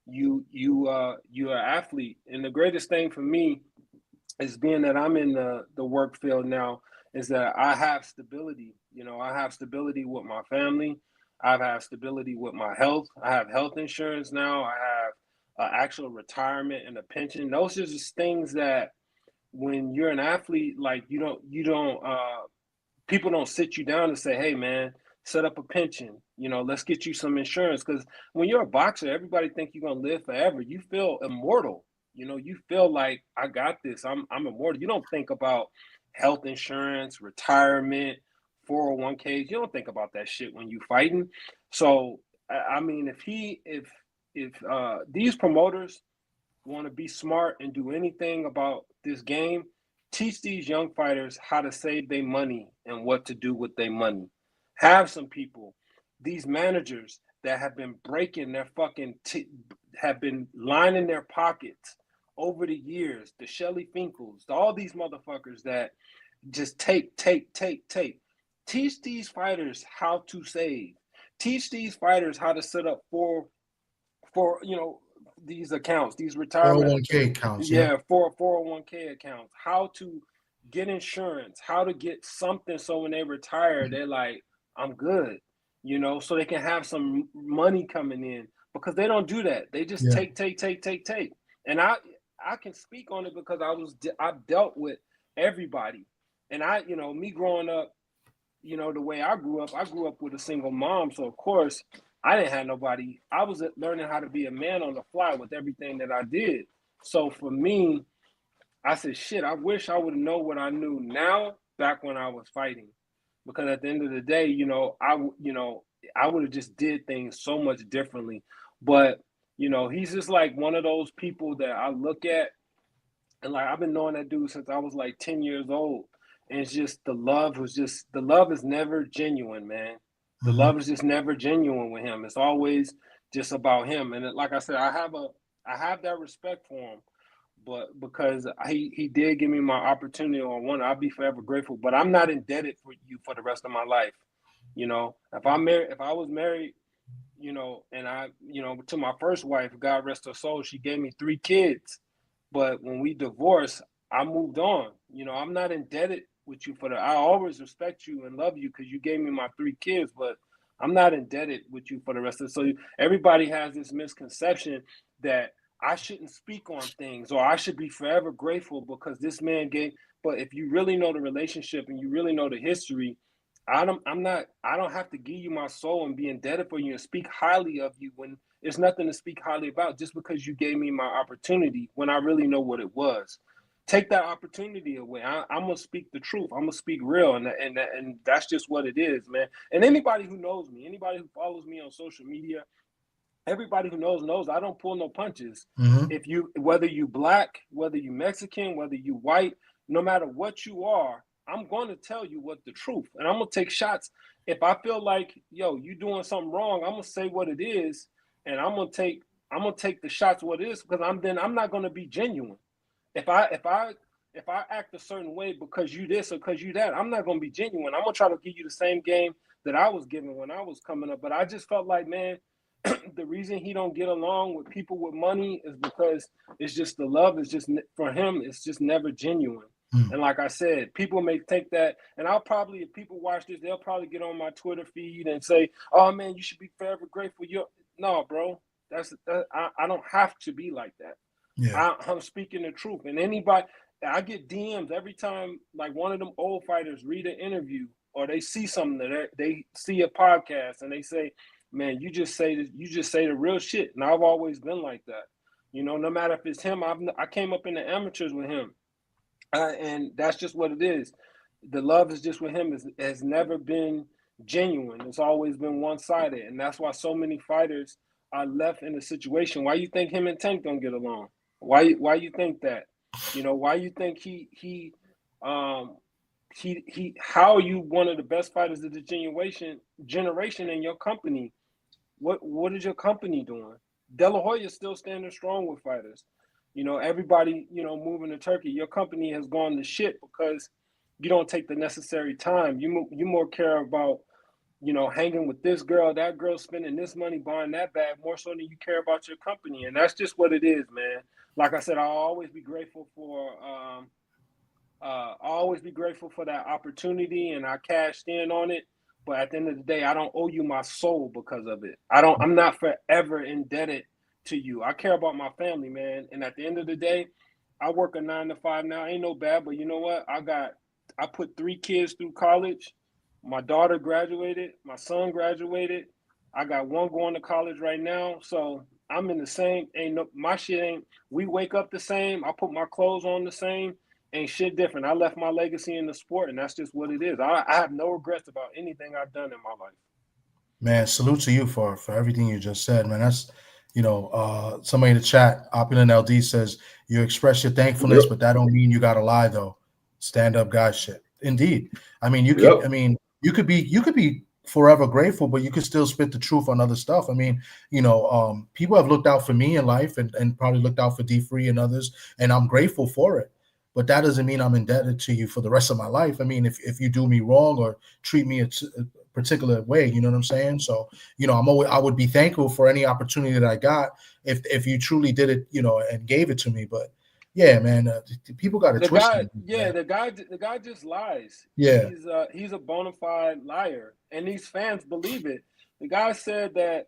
an athlete. And the greatest thing for me is being that I'm in the work field now is that I have stability. I have stability with my family. I have stability with my health. I have health insurance now. I have actual retirement and a pension. Those are just things that when you're an athlete, like people don't sit you down and say, hey man, set up a pension, let's get you some insurance. Because when you're a boxer, everybody think you're going to live forever. You feel immortal. You feel like I got this. I'm immortal. You don't think about health insurance, retirement, 401ks. You don't think about that shit when you fighting. So, if these promoters want to be smart and do anything about this game, teach these young fighters how to save their money and what to do with their money. Have some people, these managers that have been breaking their have been lining their pockets over the years, the Shelly Finkles, all these motherfuckers that just take. Teach these fighters how to save. Teach these fighters how to set up for these accounts, these retirement 401k accounts. yeah, for 401k accounts, how to get insurance, how to get something so when they retire, they're like, I'm good, so they can have some money coming in because they don't do that. They just take. And I can speak on it because I've dealt with everybody. And me growing up, the way I grew up with a single mom. So of course I didn't have nobody. I was learning how to be a man on the fly with everything that I did. So for me, I said, shit, I wish I would have known what I knew now back when I was fighting. Because at the end of the day, I would have just did things so much differently. But, he's just like one of those people that I look at and like I've been knowing that dude since I was like 10 years old. And it's just the love is never genuine, man. The love is just never genuine with him. It's always just about him. And like I said, I have that respect for him. But because he did give me my opportunity on one, I'll be forever grateful. But I'm not indebted for you for the rest of my life. If I was married, and to my first wife, God rest her soul, she gave me 3 kids. But when we divorced, I moved on. I'm not indebted with you for that. I always respect you and love you because you gave me my 3 kids, but I'm not indebted with you for the rest of it. So everybody has this misconception that I shouldn't speak on things or I should be forever grateful because this man gave. But if you really know the relationship and you really know the history, I don't have to give you my soul and be indebted for you and speak highly of you when there's nothing to speak highly about just because you gave me my opportunity when I really know what it was. Take that opportunity away. I'm gonna speak the truth. I'm gonna speak real, and that's just what it is, man. And anybody who knows me, anybody who follows me on social media, everybody who knows I don't pull no punches. Whether you black, whether you Mexican, whether you white, no matter what you are, I'm going to tell you what the truth, and I'm gonna take shots. If I feel like, you doing something wrong, I'm gonna say what it is, and I'm gonna take the shots what it is because I'm not gonna be genuine. If I act a certain way because you this or because you that, I'm not gonna be genuine. I'm gonna try to give you the same game that I was given when I was coming up. But I just felt like, man, the reason he don't get along with people with money is because it's just the love is just for him. It's just never genuine. And like I said, people may take that, and if people watch this, they'll probably get on my Twitter feed and say, "Oh man, you should be forever grateful." No, bro, I don't have to be like that. Yeah. I'm speaking the truth, and I get DMs every time, like one of them old fighters read an interview or they see something that they see a podcast and they say, "Man, you just say the real shit." And I've always been like that, no matter if it's him. I came up in the amateurs with him. And that's just what it is. The love is just with him has never been genuine. It's always been one-sided, and that's why so many fighters are left in a situation. Why you think him and Tank don't get along? Why you think that? Why you think he how are you one of the best fighters of the generation in your company? What is your company doing? De La Hoya is still standing strong with fighters. Everybody, moving to Turkey, your company has gone to shit because you don't take the necessary time. You more care about, hanging with this girl, that girl spending this money buying that bag more so than you care about your company. And that's just what it is, man. Like I said, I'll always be grateful for that opportunity, and I cashed in on it. But at the end of the day, I don't owe you my soul because of it. I'm not forever indebted to you. I care about my family, man. And at the end of the day, I work a 9 to 5 now. Ain't no bad, but you know what? I put 3 kids through college. My daughter graduated. My son graduated. I got one going to college right now. So I'm in the same. My shit ain't. We wake up the same. I put my clothes on the same. Ain't shit different. I left my legacy in the sport, and that's just what it is. I have no regrets about anything I've done in my life. Man, salute to you for everything you just said, man. That's somebody in the chat, Opulent LD says you express your thankfulness, but that don't mean you gotta lie though. Stand up guy shit. Indeed. I mean, you could be forever grateful, but you could still spit the truth on other stuff. I mean, people have looked out for me in life and probably looked out for D3 and others, and I'm grateful for it. But that doesn't mean I'm indebted to you for the rest of my life. I mean, if you do me wrong or treat me particular way. You know what I'm saying? So, I would be thankful for any opportunity that I got if you truly did it, and gave it to me. But yeah, man, people got to twist it. Yeah, the guy just lies. Yeah. He's a bona fide liar, and these fans believe it. The guy said that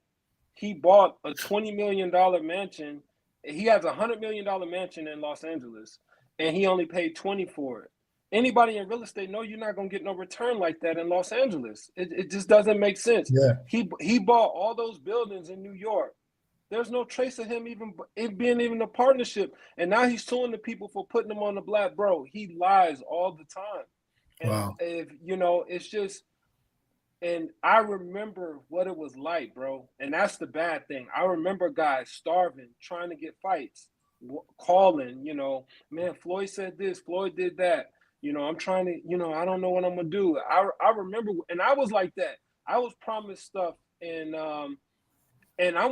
he bought a $20 million mansion. He has a $100 million mansion in Los Angeles, and he only paid 20 for it. Anybody in real estate know you're not gonna get no return like that in Los Angeles. It just doesn't make sense. Yeah. He bought all those buildings in New York. There's no trace of him it being even a partnership. And now he's suing the people for putting him on the black. Bro, he lies all the time. And wow. It's just, and I remember what it was like, bro. And that's the bad thing. I remember guys starving, trying to get fights, calling, man, Floyd said this, Floyd did that. I'm trying to, I don't know what I'm going to do. I remember, and I was like that. I was promised stuff, and I'm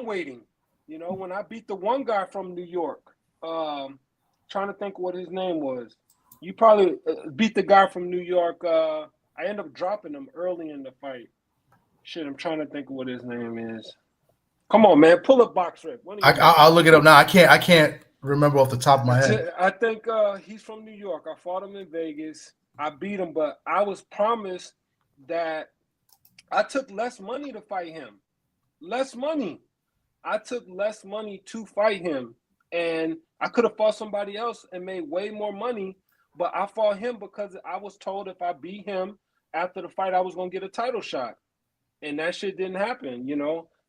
waiting. When I beat the one guy from New York, trying to think what his name was. You probably beat the guy from New York. I ended up dropping him early in the fight. Shit, I'm trying to think of what his name is. Come on, man, pull up box rip. I'll look it up now. I can't remember off the top of my head. I think he's from New York. I fought him in Vegas. I beat him, but I was promised that I took less money to fight him. Less money. I took less money to fight him, and I could have fought somebody else and made way more money, but I fought him because I was told if I beat him after the fight, I was going to get a title shot, and that shit didn't happen,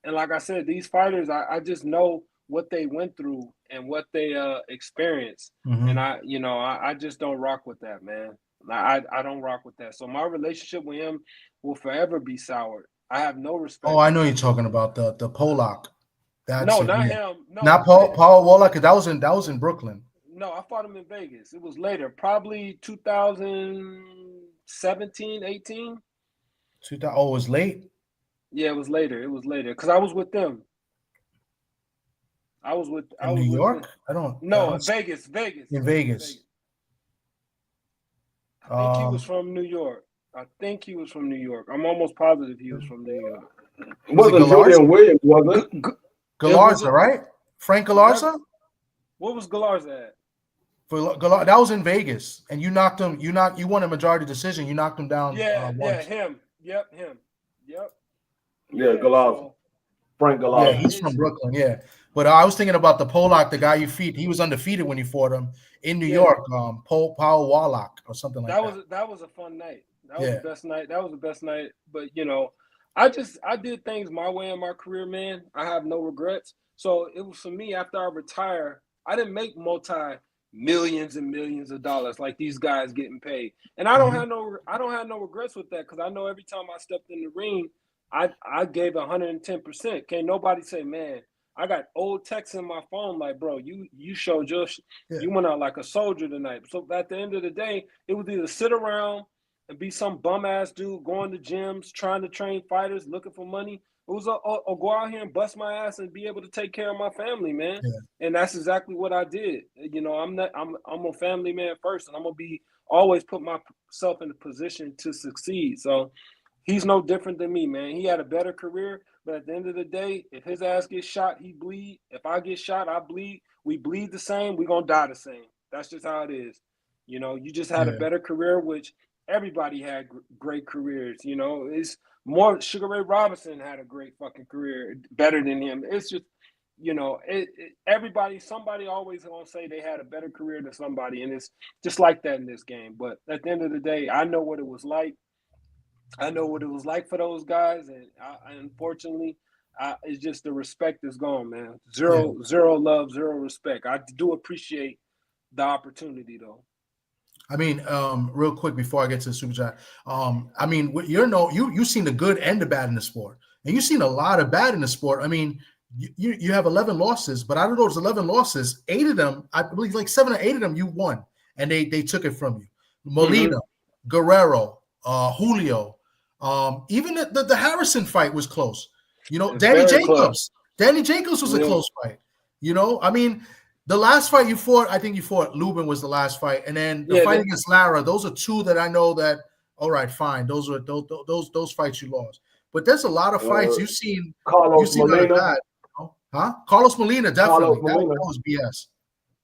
And like I said, these fighters, I just know what they went through and what they experienced, and I just don't rock with that, man. I don't rock with that. So my relationship with him will forever be soured. I have no respect. Oh, I know you're talking about the Polak. No, not him. No, not Paul Wallach. That was in Brooklyn. No, I fought him in Vegas. It was later, probably 2017, 18. It was late. Yeah, it was later. Because I was with them. New York. Vegas. In Vegas. I think he was from New York. I'm almost positive he was from New York. Wasn't Julian Williams, was it? Galarza, right? Frank Galarza? What was Galarza at? That was in Vegas, and you knocked him. You won a majority decision. You knocked him down. Yeah, him. Yep, him. Yep. Yeah, Galarza. Frank Galarza. Yeah, he's from Brooklyn. Yeah, but I was thinking about the Polak, the guy you beat. He was undefeated when you fought him in New York. Paul Wallach or something like that. That was a fun night. That was the best night. That was the best night. But I did things my way in my career, man. I have no regrets. So it was for me after I retire. I didn't make multi-millions and millions of dollars like these guys getting paid, and I don't have no regrets with that because I know every time I stepped in the ring, I gave 110%. Can't nobody say, man, I got old texts in my phone like, bro, you showed you went out like a soldier tonight. So at the end of the day, it was either sit around and be some bum ass dude going to gyms, trying to train fighters, looking for money. It was a go out here and bust my ass and be able to take care of my family, man. Yeah. And that's exactly what I did. I'm a family man first, and I'm gonna always put myself in a position to succeed. So he's no different than me, man. He had a better career, but at the end of the day, if his ass gets shot, he bleed. If I get shot, I bleed. We bleed the same. We're gonna die the same. That's just how it is. You just had a better career, which everybody had great careers. It's more. Sugar Ray Robinson had a great fucking career, better than him. It's just, somebody always gonna say they had a better career than somebody, and it's just like that in this game. But at the end of the day, I know what it was like. I know what it was like for those guys, and unfortunately, it's just the respect is gone, man. Zero love, zero respect. I do appreciate the opportunity, though. I mean, real quick before I get to the super chat, I mean, you've seen the good and the bad in the sport, and you've seen a lot of bad in the sport. I mean, you have 11 losses, but out of those 11 losses, 8 of them, I believe, like 7 or 8 of them, you won, and they took it from you. Molina, Guerrero, Julio, even the Harrison fight was close. Danny Jacobs. Close. Danny Jacobs was a close fight. I mean. The last fight you fought, I think you fought Lubin was the last fight, and then the fight against Lara. Those are two that I know that All right, fine. Those fights you lost. But there's a lot of fights you've seen. Carlos Molina. Bad, huh? Carlos Molina, definitely. That was BS.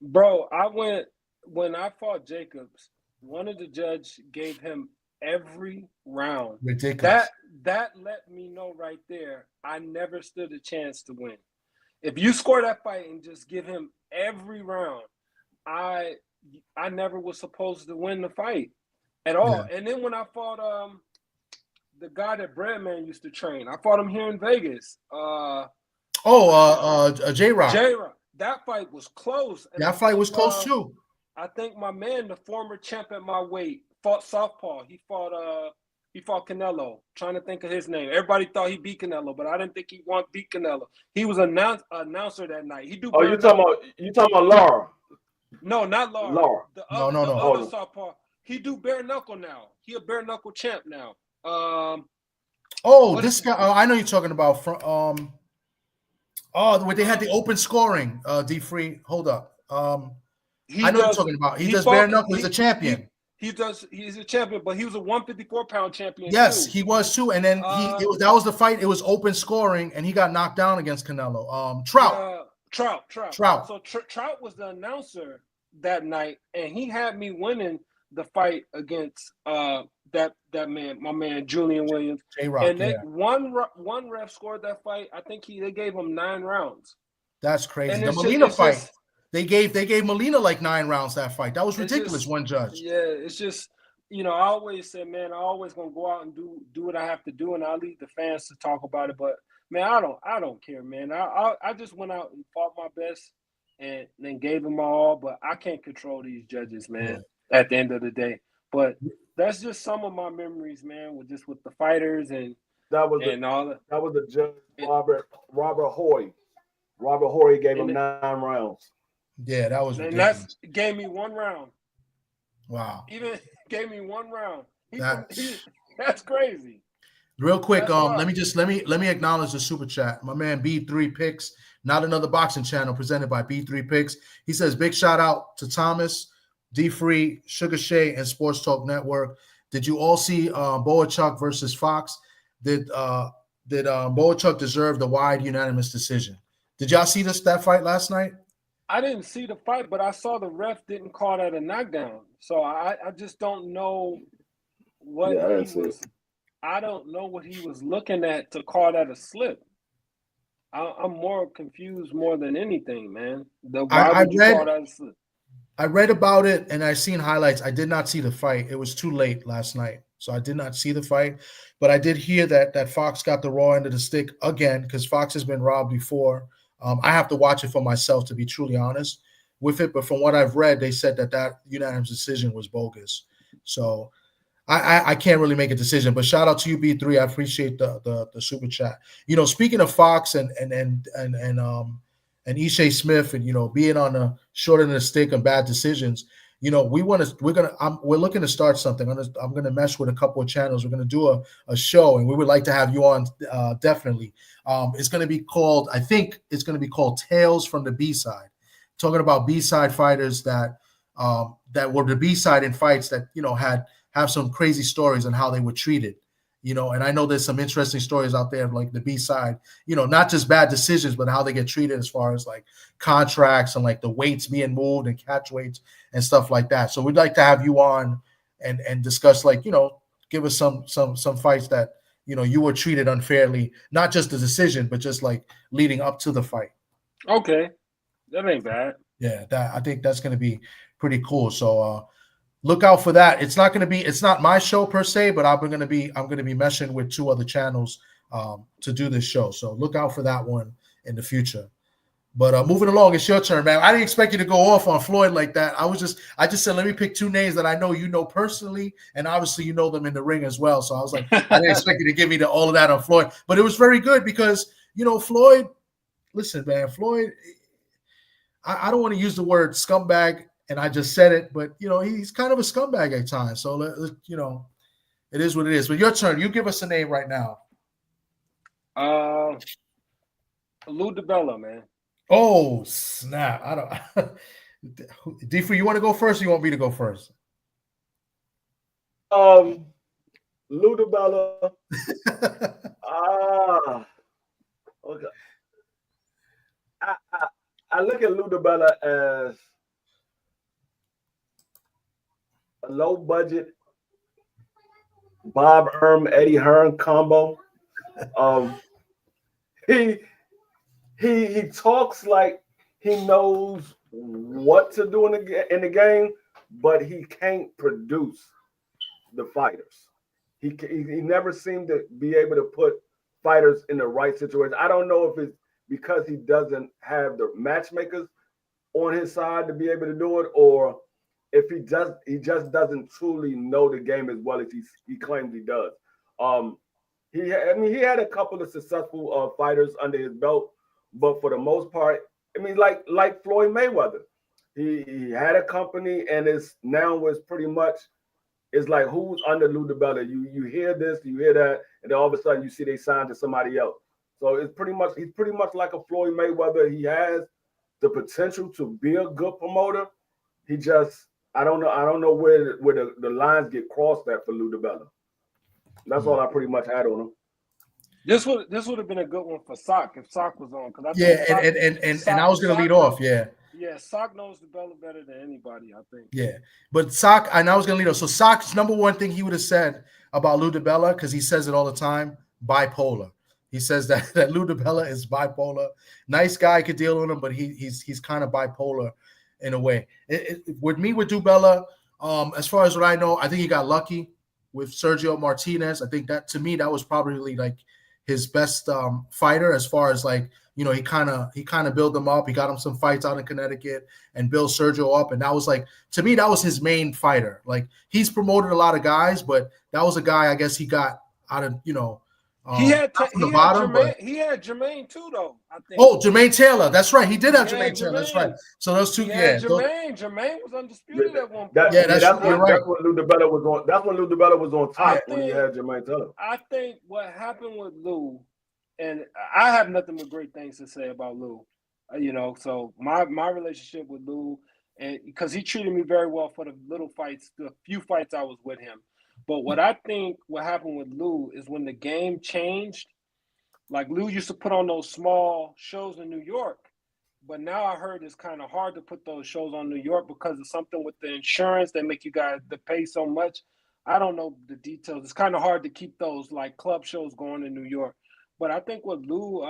Bro, when I fought Jacobs, one of the judge gave him every round. Ridiculous. That let me know right there, I never stood a chance to win. If you score that fight and just give him every round, I never was supposed to win the fight at all. Yeah. And then when I fought the guy that Breadman used to train, I fought him here in Vegas. J-Rock. J-Rock. That fight was close. And that fight was close too. I think my man, the former champ at my weight, fought southpaw. He fought Canelo. Trying to think of his name. Everybody thought he beat Canelo, but I didn't think he won beat Canelo. He was announcer that night. He do. Oh, you talking about Lara? No, not Lara. Lara. No. Other southpaw. He do bare knuckle now. He a bare knuckle champ now. This guy. I know you're talking about from. Where they had the open scoring, D Free. Hold up. I know you're talking about. He does bare knuckle. He's a champion. He's a champion, but he was a 154-pound champion. Yes, he was too. And then that was the fight. It was open scoring, and he got knocked down against Canelo. Trout. So Trout was the announcer that night, and he had me winning the fight against that man, my man Julian Williams. J-Rock, and one ref scored that fight. I think they gave him 9 rounds. That's crazy. The Molina fight, they gave Molina like 9 rounds that fight. That was ridiculous. One judge. Yeah, it's just, I always say, man, I always gonna go out and do what I have to do, and I'll leave the fans to talk about it. But man, I don't care, man. I just went out and fought my best and then gave them all. But I can't control these judges, man. Yeah. At the end of the day, but that's just some of my memories, man. With the fighters and all that. That was the judge, Robert Hoy. Robert Hoy gave him 9 rounds. Yeah, that was ridiculous. And that gave me 1 round. Wow. Even gave me 1 round. That's crazy. Real quick, let me acknowledge the super chat. My man B3 Picks, not another boxing channel, presented by B3 Picks. He says, big shout out to Thomas, D Free, Sugar Shay, and Sports Talk Network. Did you all see Boachuk versus Fox? Did Boachuk deserve the wide unanimous decision? Did y'all see that fight last night? I didn't see the fight, but I saw the ref didn't call that a knockdown. So I just don't know what he was. I don't know what he was looking at to call that a slip. I'm more confused more than anything, man. Why would you call that a slip? I read about it and I seen highlights. I did not see the fight. It was too late last night, so I did not see the fight. But I did hear that Fox got the raw end of the stick again because Fox has been robbed before. I have to watch it for myself to be truly honest with it. But from what I've read, they said that unanimous decision was bogus. So I can't really make a decision. But shout out to you, B3. I appreciate the super chat. Speaking of Fox and Ishe Smith and being on the short end of the stick and bad decisions, we're looking to start something. I'm gonna mesh with a couple of channels. We're gonna do a show, and we would like to have you on definitely. It's gonna be called, I think it's gonna be called Tales from the B-Side, talking about B-side fighters that were the B-side in fights that have some crazy stories on how they were treated. And I know there's some interesting stories out there of like the B-side, not just bad decisions, but how they get treated as far as like contracts and like the weights being moved and catch weights and stuff like that. So we'd like to have you on and discuss give us some fights that, you were treated unfairly, not just the decision, but just like leading up to the fight. Okay. That ain't bad. Yeah. I think that's going to be pretty cool. So, look out for that. It's not my show per se, but I'm going to be meshing with 2 other channels to do this show. So look out for that one in the future. But moving along, it's your turn, man. I didn't expect you to go off on Floyd like that. I just said, let me pick 2 names that I know personally, and obviously you know them in the ring as well. So I was like, I didn't expect you to give me all of that on Floyd. But it was very good because, Floyd, listen, man, Floyd, I don't want to use the word scumbag, and I just said it, but he's kind of a scumbag at times. So it is what it is. But your turn. You give us a name right now. Lou DiBella, man. Oh snap! I don't. D-Free, you want to go first? Or you want me to go first? Lou DiBella. Okay. I look at Lou DiBella as a low budget Bob Eddie Hearn combo. He he talks like he knows what to do in the game, but he can't produce the fighters. He never seemed to be able to put fighters in the right situation. I don't know if it's because he doesn't have the matchmakers on his side to be able to do it, or if he just doesn't truly know the game as well as he claims he does. He had a couple of successful fighters under his belt, but for the most part, I mean, like Floyd Mayweather, he had a company, and it's pretty much it's like who's under Lou DiBella. You hear this, you hear that, and then all of a sudden you see they signed to somebody else. So he's pretty much like a Floyd Mayweather. He has the potential to be a good promoter. He just I don't know where the lines get crossed at for Lou DiBella. That's all I pretty much had on him. This would have been a good one for Sock if Sock was on, because and I was gonna lead off. Yeah, Sock knows DiBella better than anybody, I think. Yeah, but Sock, and I was gonna lead off. So Sock's number one thing he would have said about Lou DiBella, because he says it all the time, bipolar. He says that Lou DiBella is bipolar. Nice guy, could deal with him, but he's kind of bipolar in a way. With DiBella, as far as what I know, I think he got lucky with Sergio Martinez. I think that, to me, that was probably like his best fighter, as far as like, you know, he kind of built him up. He got him some fights out in Connecticut and built Sergio up. And that was like, to me, that was his main fighter. Like, he's promoted a lot of guys, but that was a guy I guess he got out of, you know, he had Jermaine too, though, I think. Oh, Jermaine Taylor. That's right. He did have Jermaine Taylor. That's right. So those two, Jermaine was undisputed at one point. That's when Lou DiBella was on. That's when Lou DiBella was on top when he had Jermaine Taylor. I think what happened with Lou, and I have nothing but great things to say about Lou. You know, so my relationship with Lou, and because he treated me very well for the little fights, the few fights I was with him. But what I think what happened with Lou is when the game changed, like Lou used to put on those small shows in New York, but now I heard it's kind of hard to put those shows on New York because of something with the insurance. They make you guys to pay so much. I don't know the details. It's kind of hard to keep those like club shows going in New York. But I think with Lou,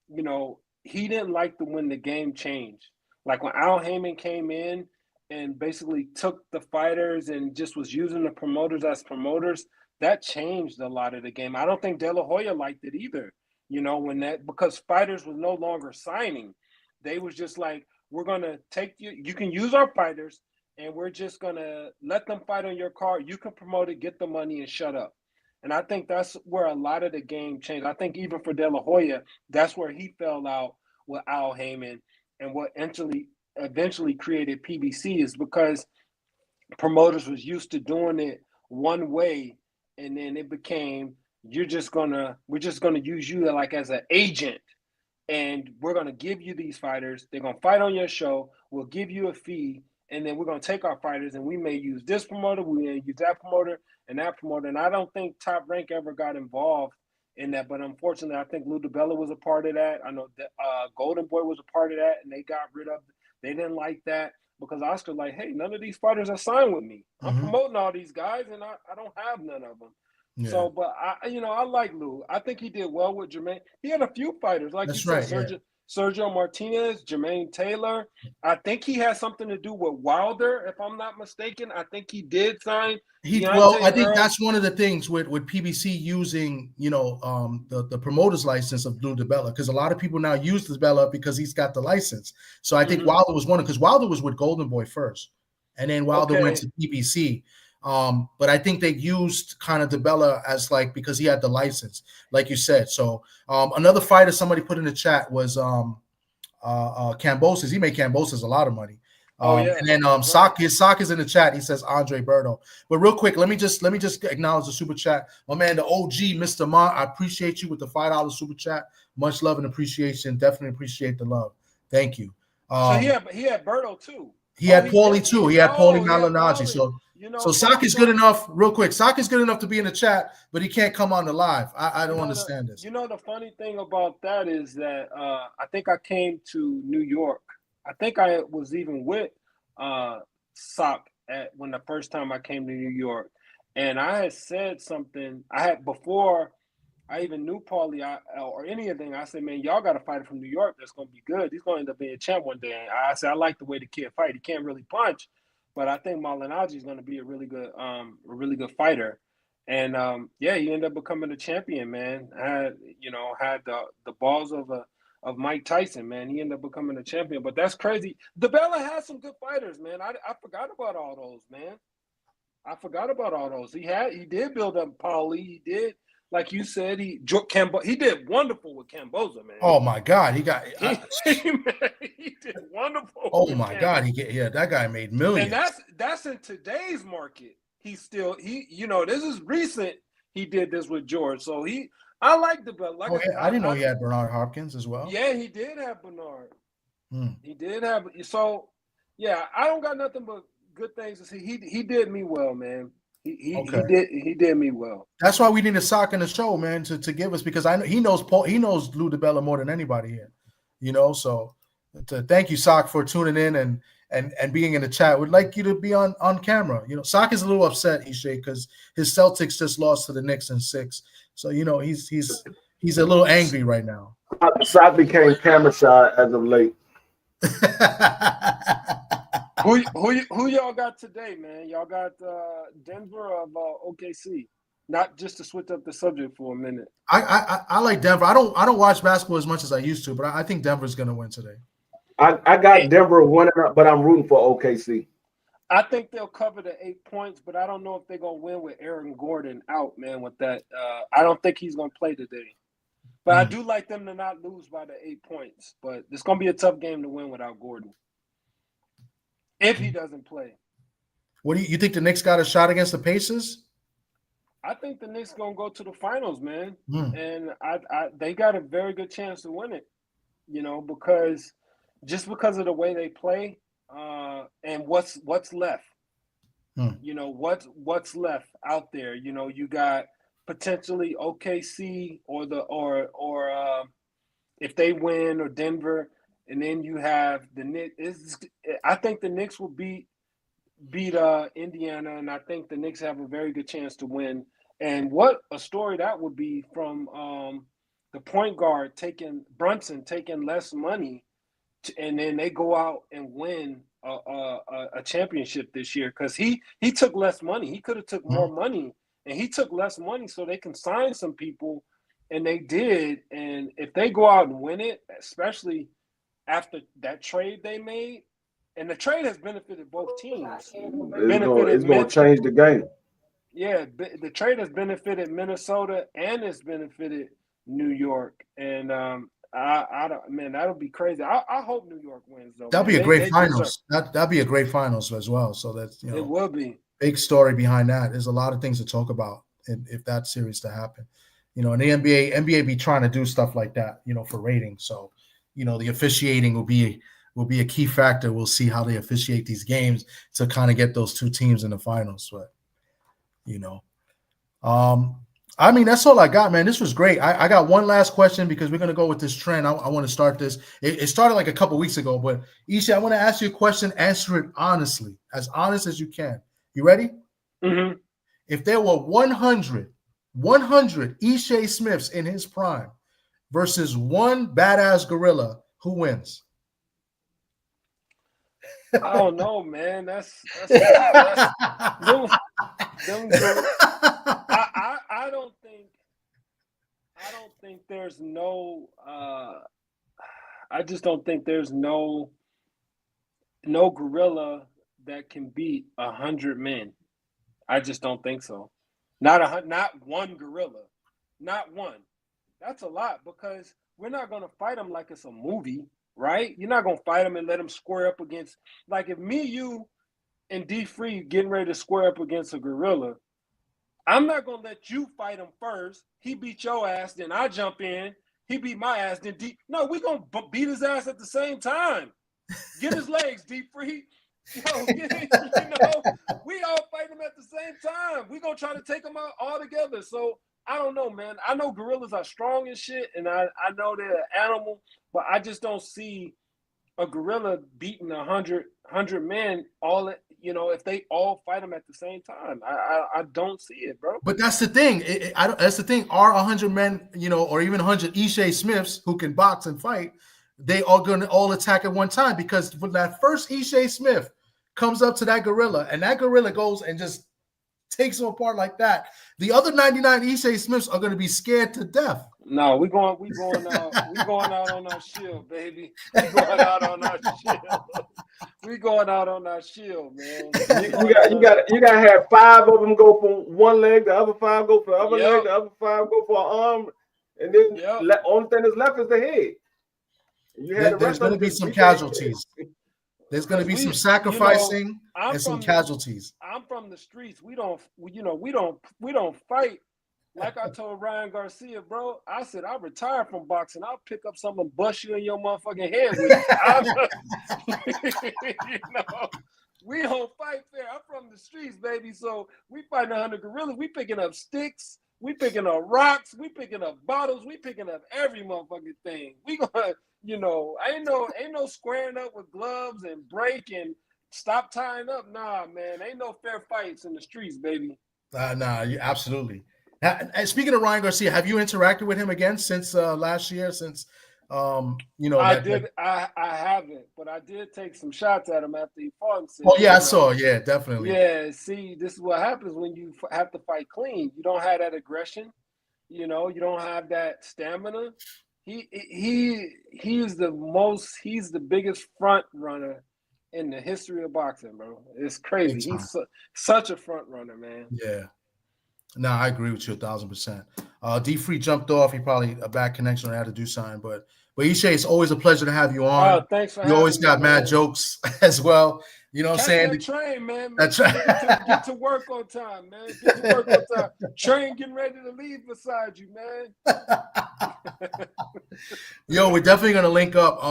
you know, he didn't like when the game changed. Like when Al Heyman came in and basically took the fighters and just was using the promoters as promoters, that changed a lot of the game. I don't think De La Hoya liked it either, you know, because fighters was no longer signing. They was just like, we're going to take you can use our fighters, and we're just going to let them fight on your card. You can promote it, get the money, and shut up. And I think that's where a lot of the game changed. I think even for De La Hoya, that's where he fell out with Al Heyman, and what eventually created PBC is because promoters was used to doing it one way, and then it became we're just gonna use you like as an agent, and we're gonna give you these fighters. They're gonna fight on your show. We'll give you a fee, and then we're gonna take our fighters, and we may use this promoter, we may use that promoter and that promoter. And I don't think Top Rank ever got involved in that, but unfortunately, I think Lou DiBella was a part of that. I know that Golden Boy was a part of that, and they got rid of. They didn't like that because Oscar like, hey, none of these fighters are signed with me. I'm promoting all these guys, and I don't have none of them. Yeah. So, but I like Lou. I think he did well with Jermaine. He had a few fighters, like you said, Sergio Martinez, Jermaine Taylor. I think he had something to do with Wilder, if I'm not mistaken. I think he did sign. I think that's one of the things with PBC using, you know, the promoter's license of Lou DiBella, because a lot of people now use DiBella because he's got the license. So I think Wilder was one, because Wilder was with Golden Boy first, and then Wilder went to PBC. But I think they used kind of DiBella as like, because he had the license, like you said. So another fighter somebody put in the chat was Cambosis. He made Cambosis a lot of money. And then Sock is in the chat. He says Andre Berto. But real quick, let me just acknowledge the super chat. My man, the OG, Mr. Mont, I appreciate you with the $5 super chat. Much love and appreciation. Definitely appreciate the love. Thank you. So he had Berto too. He had Paulie too. He had Paulie Malignaggi. So So Sock is good enough, real quick. Sock is good enough to be in the chat, but he can't come on the live. I don't understand this. The funny thing about that is that I think I came to New York. I think I was even with Sock when the first time I came to New York. And I had said something. Before I even knew Paulie or anything, I said, man, y'all got a fighter from New York that's going to be good. He's going to end up being a champ one day. And I said, I like the way the kid fight. He can't really punch, but I think Malignaggi is going to be a really good fighter. And he ended up becoming a champion, man. Had the balls of Mike Tyson, man. He ended up becoming a champion. But that's crazy. DiBella has some good fighters, man. I forgot about all those, man. I forgot about all those. He did build up Paulie. He did, like you said, he did wonderful with Camboza, man. Oh my God, he did wonderful. Oh my God, that guy made millions. And that's in today's market. This is recent. He did this with George, so I like the belt. I didn't know he had Bernard Hopkins as well. Yeah, he did have Bernard. He did have. So yeah, I don't got nothing but good things to say. He did me well, man. He did me well. That's why we need a Sock in the show, man, to give us, because I know he knows Lou DiBella more than anybody here. So thank you, Sock, for tuning in and being in the chat. Would like you to be on camera. Sock is a little upset, Ishe, because his Celtics just lost to the Knicks in 6. So he's a little angry right now. Sock became camera shy as of late. Who y'all got today, man? Y'all got Denver of OKC? Not just to switch up the subject for a minute. I like Denver. I don't watch basketball as much as I used to, but I think Denver's going to win today. I got Denver winning, but I'm rooting for OKC. I think they'll cover the 8 points, but I don't know if they're going to win with Aaron Gordon out, man, with that. I don't think he's going to play today. But I do like them to not lose by the 8 points. But it's going to be a tough game to win without Gordon if he doesn't play. What do you think the Knicks got a shot against the Pacers? I think the Knicks going to go to the finals, man. And they got a very good chance to win it, because of the way they play and what's left. What's left out there. You got potentially OKC or if they win, or Denver, and then you have the Knicks. I think the Knicks will beat Indiana, and I think the Knicks have a very good chance to win. And what a story that would be from the point guard Brunson taking less money, and then they go out and win a championship this year, because he took less money. He could have took more money, and he took less money so they can sign some people, and they did. And if they go out and win it, especially after that trade they made, and the trade has benefited both teams. It's going to change the game. Yeah, the trade has benefited Minnesota and it's benefited New York, and that'll be crazy. I hope New York wins though. That'll be a great finals. That'll be a great finals as well. So that's it will be big story behind that. There's a lot of things to talk about if that series to happen. And the NBA be trying to do stuff like that, for ratings. So the officiating will be a key factor. We'll see how they officiate these games to kind of get those two teams in the finals. But that's all I got, man. This was great. I got one last question, because we're going to go with this trend. I want to start this. It started like a couple weeks ago, but Ishe, I want to ask you a question. Answer it honestly, as honest as you can. You ready? Mm-hmm. If there were 100 Ishe Smiths in his prime versus one badass gorilla, who wins? I don't know, man. That's I don't think there's no. I just don't think there's no gorilla that can beat 100 men. I just don't think so. Not one gorilla, not one. That's a lot, because we're not going to fight them like it's a movie, right? You're not going to fight them and let them square up against, like if me, you, and D Free getting ready to square up against a gorilla, I'm not going to let you fight him first. He beat your ass, then I jump in. He beat my ass, then No, we're going to beat his ass at the same time. Get his legs, D Free. We all fighting we gonna try to take them out all together. So I don't know, man. I know gorillas are strong and shit, and I know they're an animal, but I just don't see a gorilla beating 100 men all, you know, if they all fight them at the same time. I don't see it, bro. But that's the thing. That's the thing. Are 100 men, you know, or even 100 Ishe Smiths who can box and fight, they are going to all attack at one time, because when that first Ishe Smith comes up to that gorilla and that gorilla goes and just takes him apart like that, the other 99 Ishe Smiths are going to be scared to death. No, we going out on our shield, baby. We going out on our shield. We going out on our shield, man. You gotta have 5 of them go for one leg, the other 5 go for the other leg, the other 5 go for an arm, and then only thing that's left is the head. There's going to be some casualties. There's going to be some sacrificing and some casualties. I'm from the streets. We don't fight. Like I told Ryan Garcia, bro, I said, I'll retire from boxing. I'll pick up something and bust you in your motherfucking head with it. You know, we don't fight fair. I'm from the streets, baby. So we fighting 100 gorillas. We picking up sticks. We picking up rocks. We picking up bottles. We picking up every motherfucking thing. We gonna, you know, ain't no squaring up with gloves and break and stop tying up. Nah, man, ain't no fair fights in the streets, baby. Nah, absolutely. And speaking of Ryan Garcia, have you interacted with him again since last year? Since you know, I haven't, but I did take some shots at him after he fought. Oh yeah, I saw. Yeah, definitely. Yeah, see, this is what happens when you have to fight clean. You don't have that aggression. You know, you don't have that stamina. He's the biggest front runner in the history of boxing, bro. It's crazy. He's such a front runner, man. Yeah. No, I agree with you 1,000%. D Free jumped off. He probably a bad connection or had to do something, but Ishe, it's always a pleasure to have you on. Thanks for having me. You always got mad jokes as well. You know what I'm saying? That train, man. Get to work on time, man. Get to work on time. Train getting ready to leave beside you, man. Yo, we're definitely gonna link up.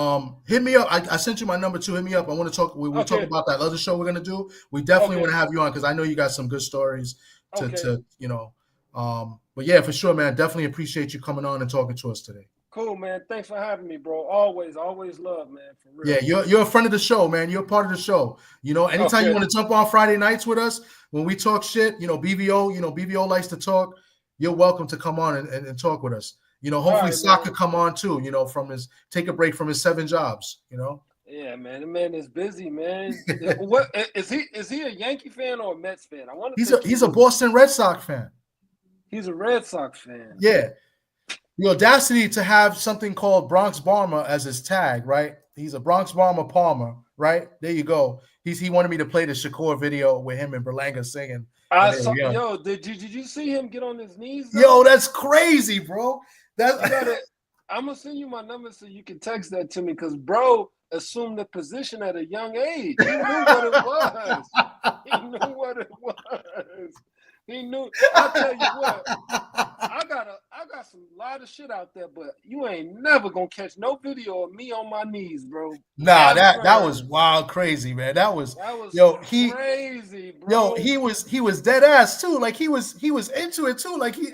Hit me up. I sent you my number too. Hit me up. I want to talk. We'll talk about that other show we're gonna do. We definitely want to have you on because I know you got some good stories to you know. But yeah, for sure, man. Definitely appreciate you coming on and talking to us today. Cool, man. Thanks for having me, bro. Always love, man. For real. Yeah, you're a friend of the show, man. You're a part of the show. You know, anytime you want to jump on Friday nights with us when we talk shit, you know, BVO likes to talk. You're welcome to come on and talk with us. You know, hopefully Sock could come on too, you know, take a break from his 7 jobs, you know. Yeah, man. The man is busy, man. What is he a Yankee fan or a Mets fan? He's a Boston Red Sox fan. He's a Red Sox fan. Yeah. The audacity to have something called Bronx Bomber as his tag, right? He's a Bronx Bomber Palmer, right? There you go. He wanted me to play the Shakur video with him and Berlanga singing. Yo, did you see him get on his knees? Though? Yo, that's crazy, bro. I'm gonna send you my number so you can text that to me because bro assumed the position at a young age. He knew what it was. He knew. I'll tell you what. I got some lot of shit out there, but you ain't never gonna catch no video of me on my knees, bro. Nah, that was wild, crazy, man. That was crazy, bro. Yo, he was dead ass too. Like he was into it too. Like he.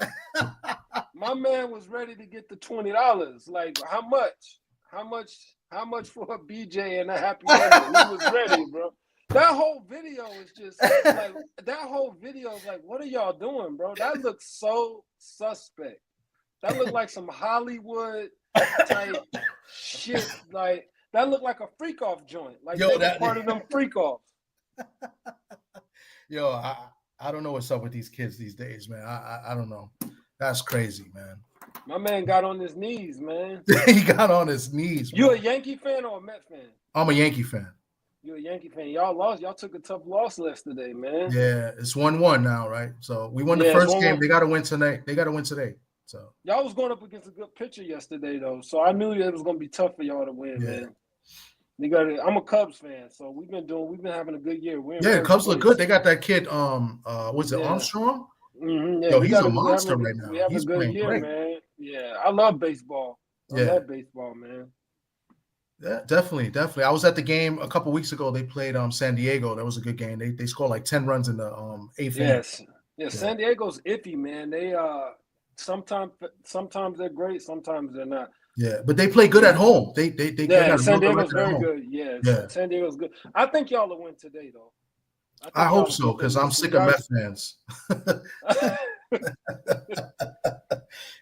My man was ready to get the $20. Like how much? How much for a BJ and a happy ending? He was ready, bro. That whole video is just like, what are y'all doing, bro? That looks so suspect. That looked like some Hollywood type shit. Like that looked like a freak off joint. Like that part of them freak offs. Yo, I don't know what's up with these kids these days, man. I don't know. That's crazy, man. My man got on his knees, man. He got on his knees. You a Yankee fan or a Met fan? I'm a Yankee fan. You're a Yankee fan. Y'all lost. Y'all took a tough loss yesterday, man. Yeah, it's 1-1 now, right? So we won the first game. They got to win tonight. So y'all was going up against a good pitcher yesterday, though. So I knew it was going to be tough for y'all to win, man. I'm a Cubs fan, so we've been having a good year. The Cubs look good. They got that kid. Was it Armstrong? Mm-hmm, yeah, yo, he's a monster right now. He's a good year, great. Man. Yeah, I love baseball. I love baseball, man. Yeah, definitely. I was at the game a couple weeks ago. They played San Diego. That was a good game. They scored like 10 runs in the 8th inning. Yeah, San Diego's iffy, man. They sometimes they're great, sometimes they're not. Yeah, but they play good at home. They got a San real good Diego's record at very home. good. Yeah, Yeah. San Diego's good. I think y'all will win today, though. I hope so, because I'm sick of Mets fans.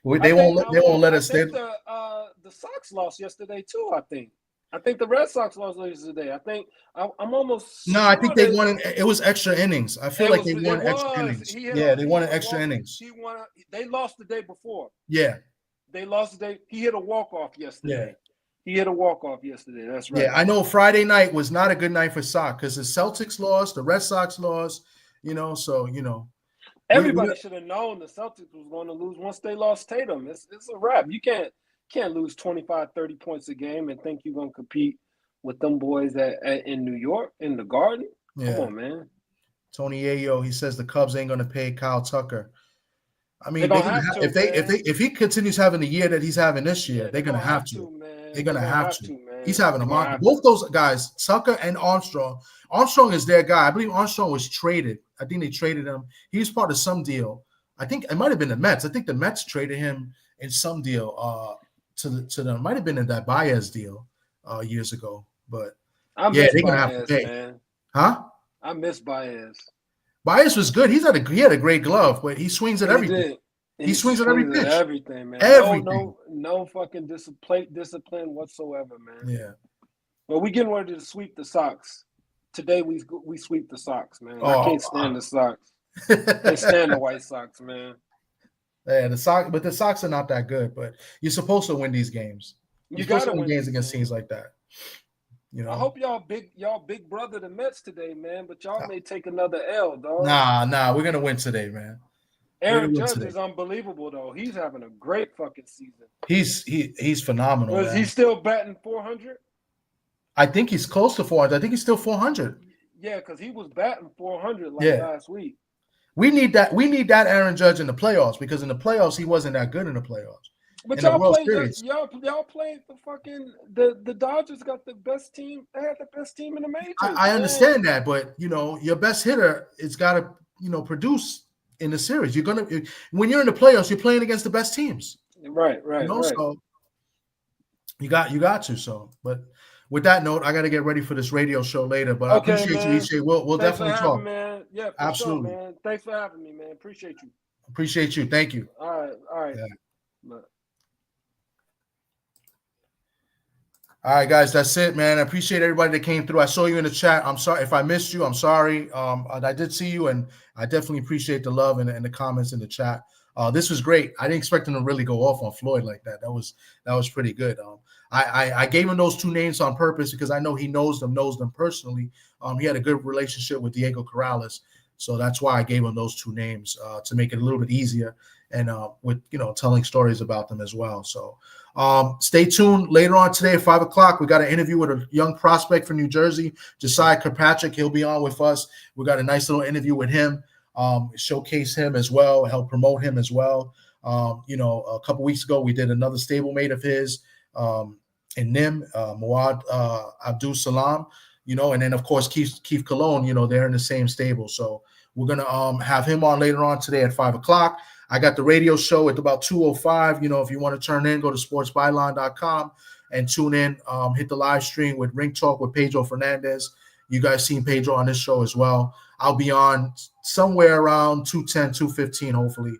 They won't let us. The Sox lost yesterday too. I think the Red Sox lost yesterday. I think I'm almost. No, I think they won. It was extra innings. I feel like they won extra innings. Yeah, they won extra innings. They lost the day before. Yeah, they lost the day. He hit a walk-off yesterday. Yeah. He hit a walk-off yesterday. That's right. Yeah, I know Friday night was not a good night for Sox because the Celtics lost, the Red Sox lost, so everybody should have known the Celtics was going to lose once they lost Tatum. It's a wrap. You can't lose 25, 30 points a game and think you're going to compete with them boys in New York in the Garden. Yeah. Come on, man. Tony Ayo, he says the Cubs ain't going to pay Kyle Tucker. I mean, if he continues having the year that he's having this year, they're going to have to. They're going to have to. He's having a market. Both those guys, Tucker and Armstrong. Armstrong is their guy. I believe Armstrong was traded. I think they traded him. He was part of some deal. I think it might have been the Mets. I think the Mets traded him in some deal to them. It might have been in that Baez deal years ago. But they're going to have to pay. Man. Huh? I miss Baez. Baez was good. He had a great glove, but he swings at everything. He swings at every pitch. Everything, man. Everything. No fucking discipline whatsoever, man. Yeah. Well, we getting ready to sweep the Sox. Today we sweep the Sox, man. I can't stand the Sox. Can't stand the White Sox, man. Yeah, the Sox are not that good, but you're supposed to win these games. You're supposed to win games against teams like that. I hope y'all big brother the Mets today, man. But y'all may take another L, dog. Nah, we're gonna win today, man. Aaron Judge is unbelievable, though. He's having a great fucking season. He's phenomenal. Is he still batting 400? I think he's close to 400. I think he's still 400. Yeah, because he was batting 400 last week. We need that. We need that Aaron Judge in the playoffs because in the playoffs he wasn't that good in the playoffs. But y'all played the fucking the Dodgers got the best team. They had the best team in the majors. I understand that, but your best hitter is got to produce in the series. When you're in the playoffs, you're playing against the best teams. Right. So you got to. So, but with that note, I got to get ready for this radio show later. But I appreciate you, Ishe. We'll definitely talk, man. Yeah, absolutely, sure, man. Thanks for having me, man. Appreciate you. Appreciate you. Thank you. All right. Yeah. All right, guys, that's it, man. I appreciate everybody that came through. I saw you in the chat. I'm sorry if I missed you. I'm sorry. I did see you, and I definitely appreciate the love and the comments in the chat. This was great. I didn't expect him to really go off on Floyd like that. That was pretty good. I gave him those two names on purpose because I know he knows them personally. He had a good relationship with Diego Corrales, so that's why I gave him those two names to make it a little bit easier and with telling stories about them as well. So. Stay tuned later on today at 5:00. We got an interview with a young prospect from New Jersey, Josiah Kirkpatrick. He'll be on with us. We got a nice little interview with him, showcase him as well, help promote him as well. A couple weeks ago, we did another stablemate of his in NIM, Muad Abdul Salam, and then of course Keith Cologne, they're in the same stable. So we're gonna have him on later on today at 5:00. I got the radio show at about 2:05. If you want to turn in, go to sportsbyline.com and tune in. Hit the live stream with Ring Talk with Pedro Fernandez. You guys seen Pedro on this show as well. I'll be on somewhere around 2:10, 2:15, hopefully.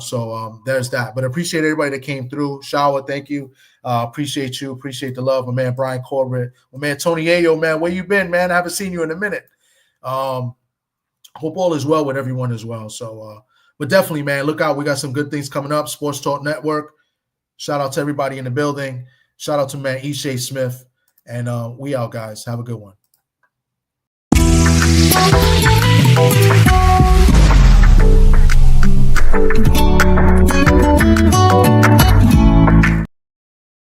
So there's that. But appreciate everybody that came through. Shower, thank you. Appreciate you. Appreciate the love. My man Brian Corbett. My man Tony Ayo, man. Where you been, man? I haven't seen you in a minute. Hope all is well with everyone as well. So but definitely, man, look out. We got some good things coming up. Sports Talk Network. Shout out to everybody in the building. Shout out to man Ishe Smith. And we out, guys. Have a good one.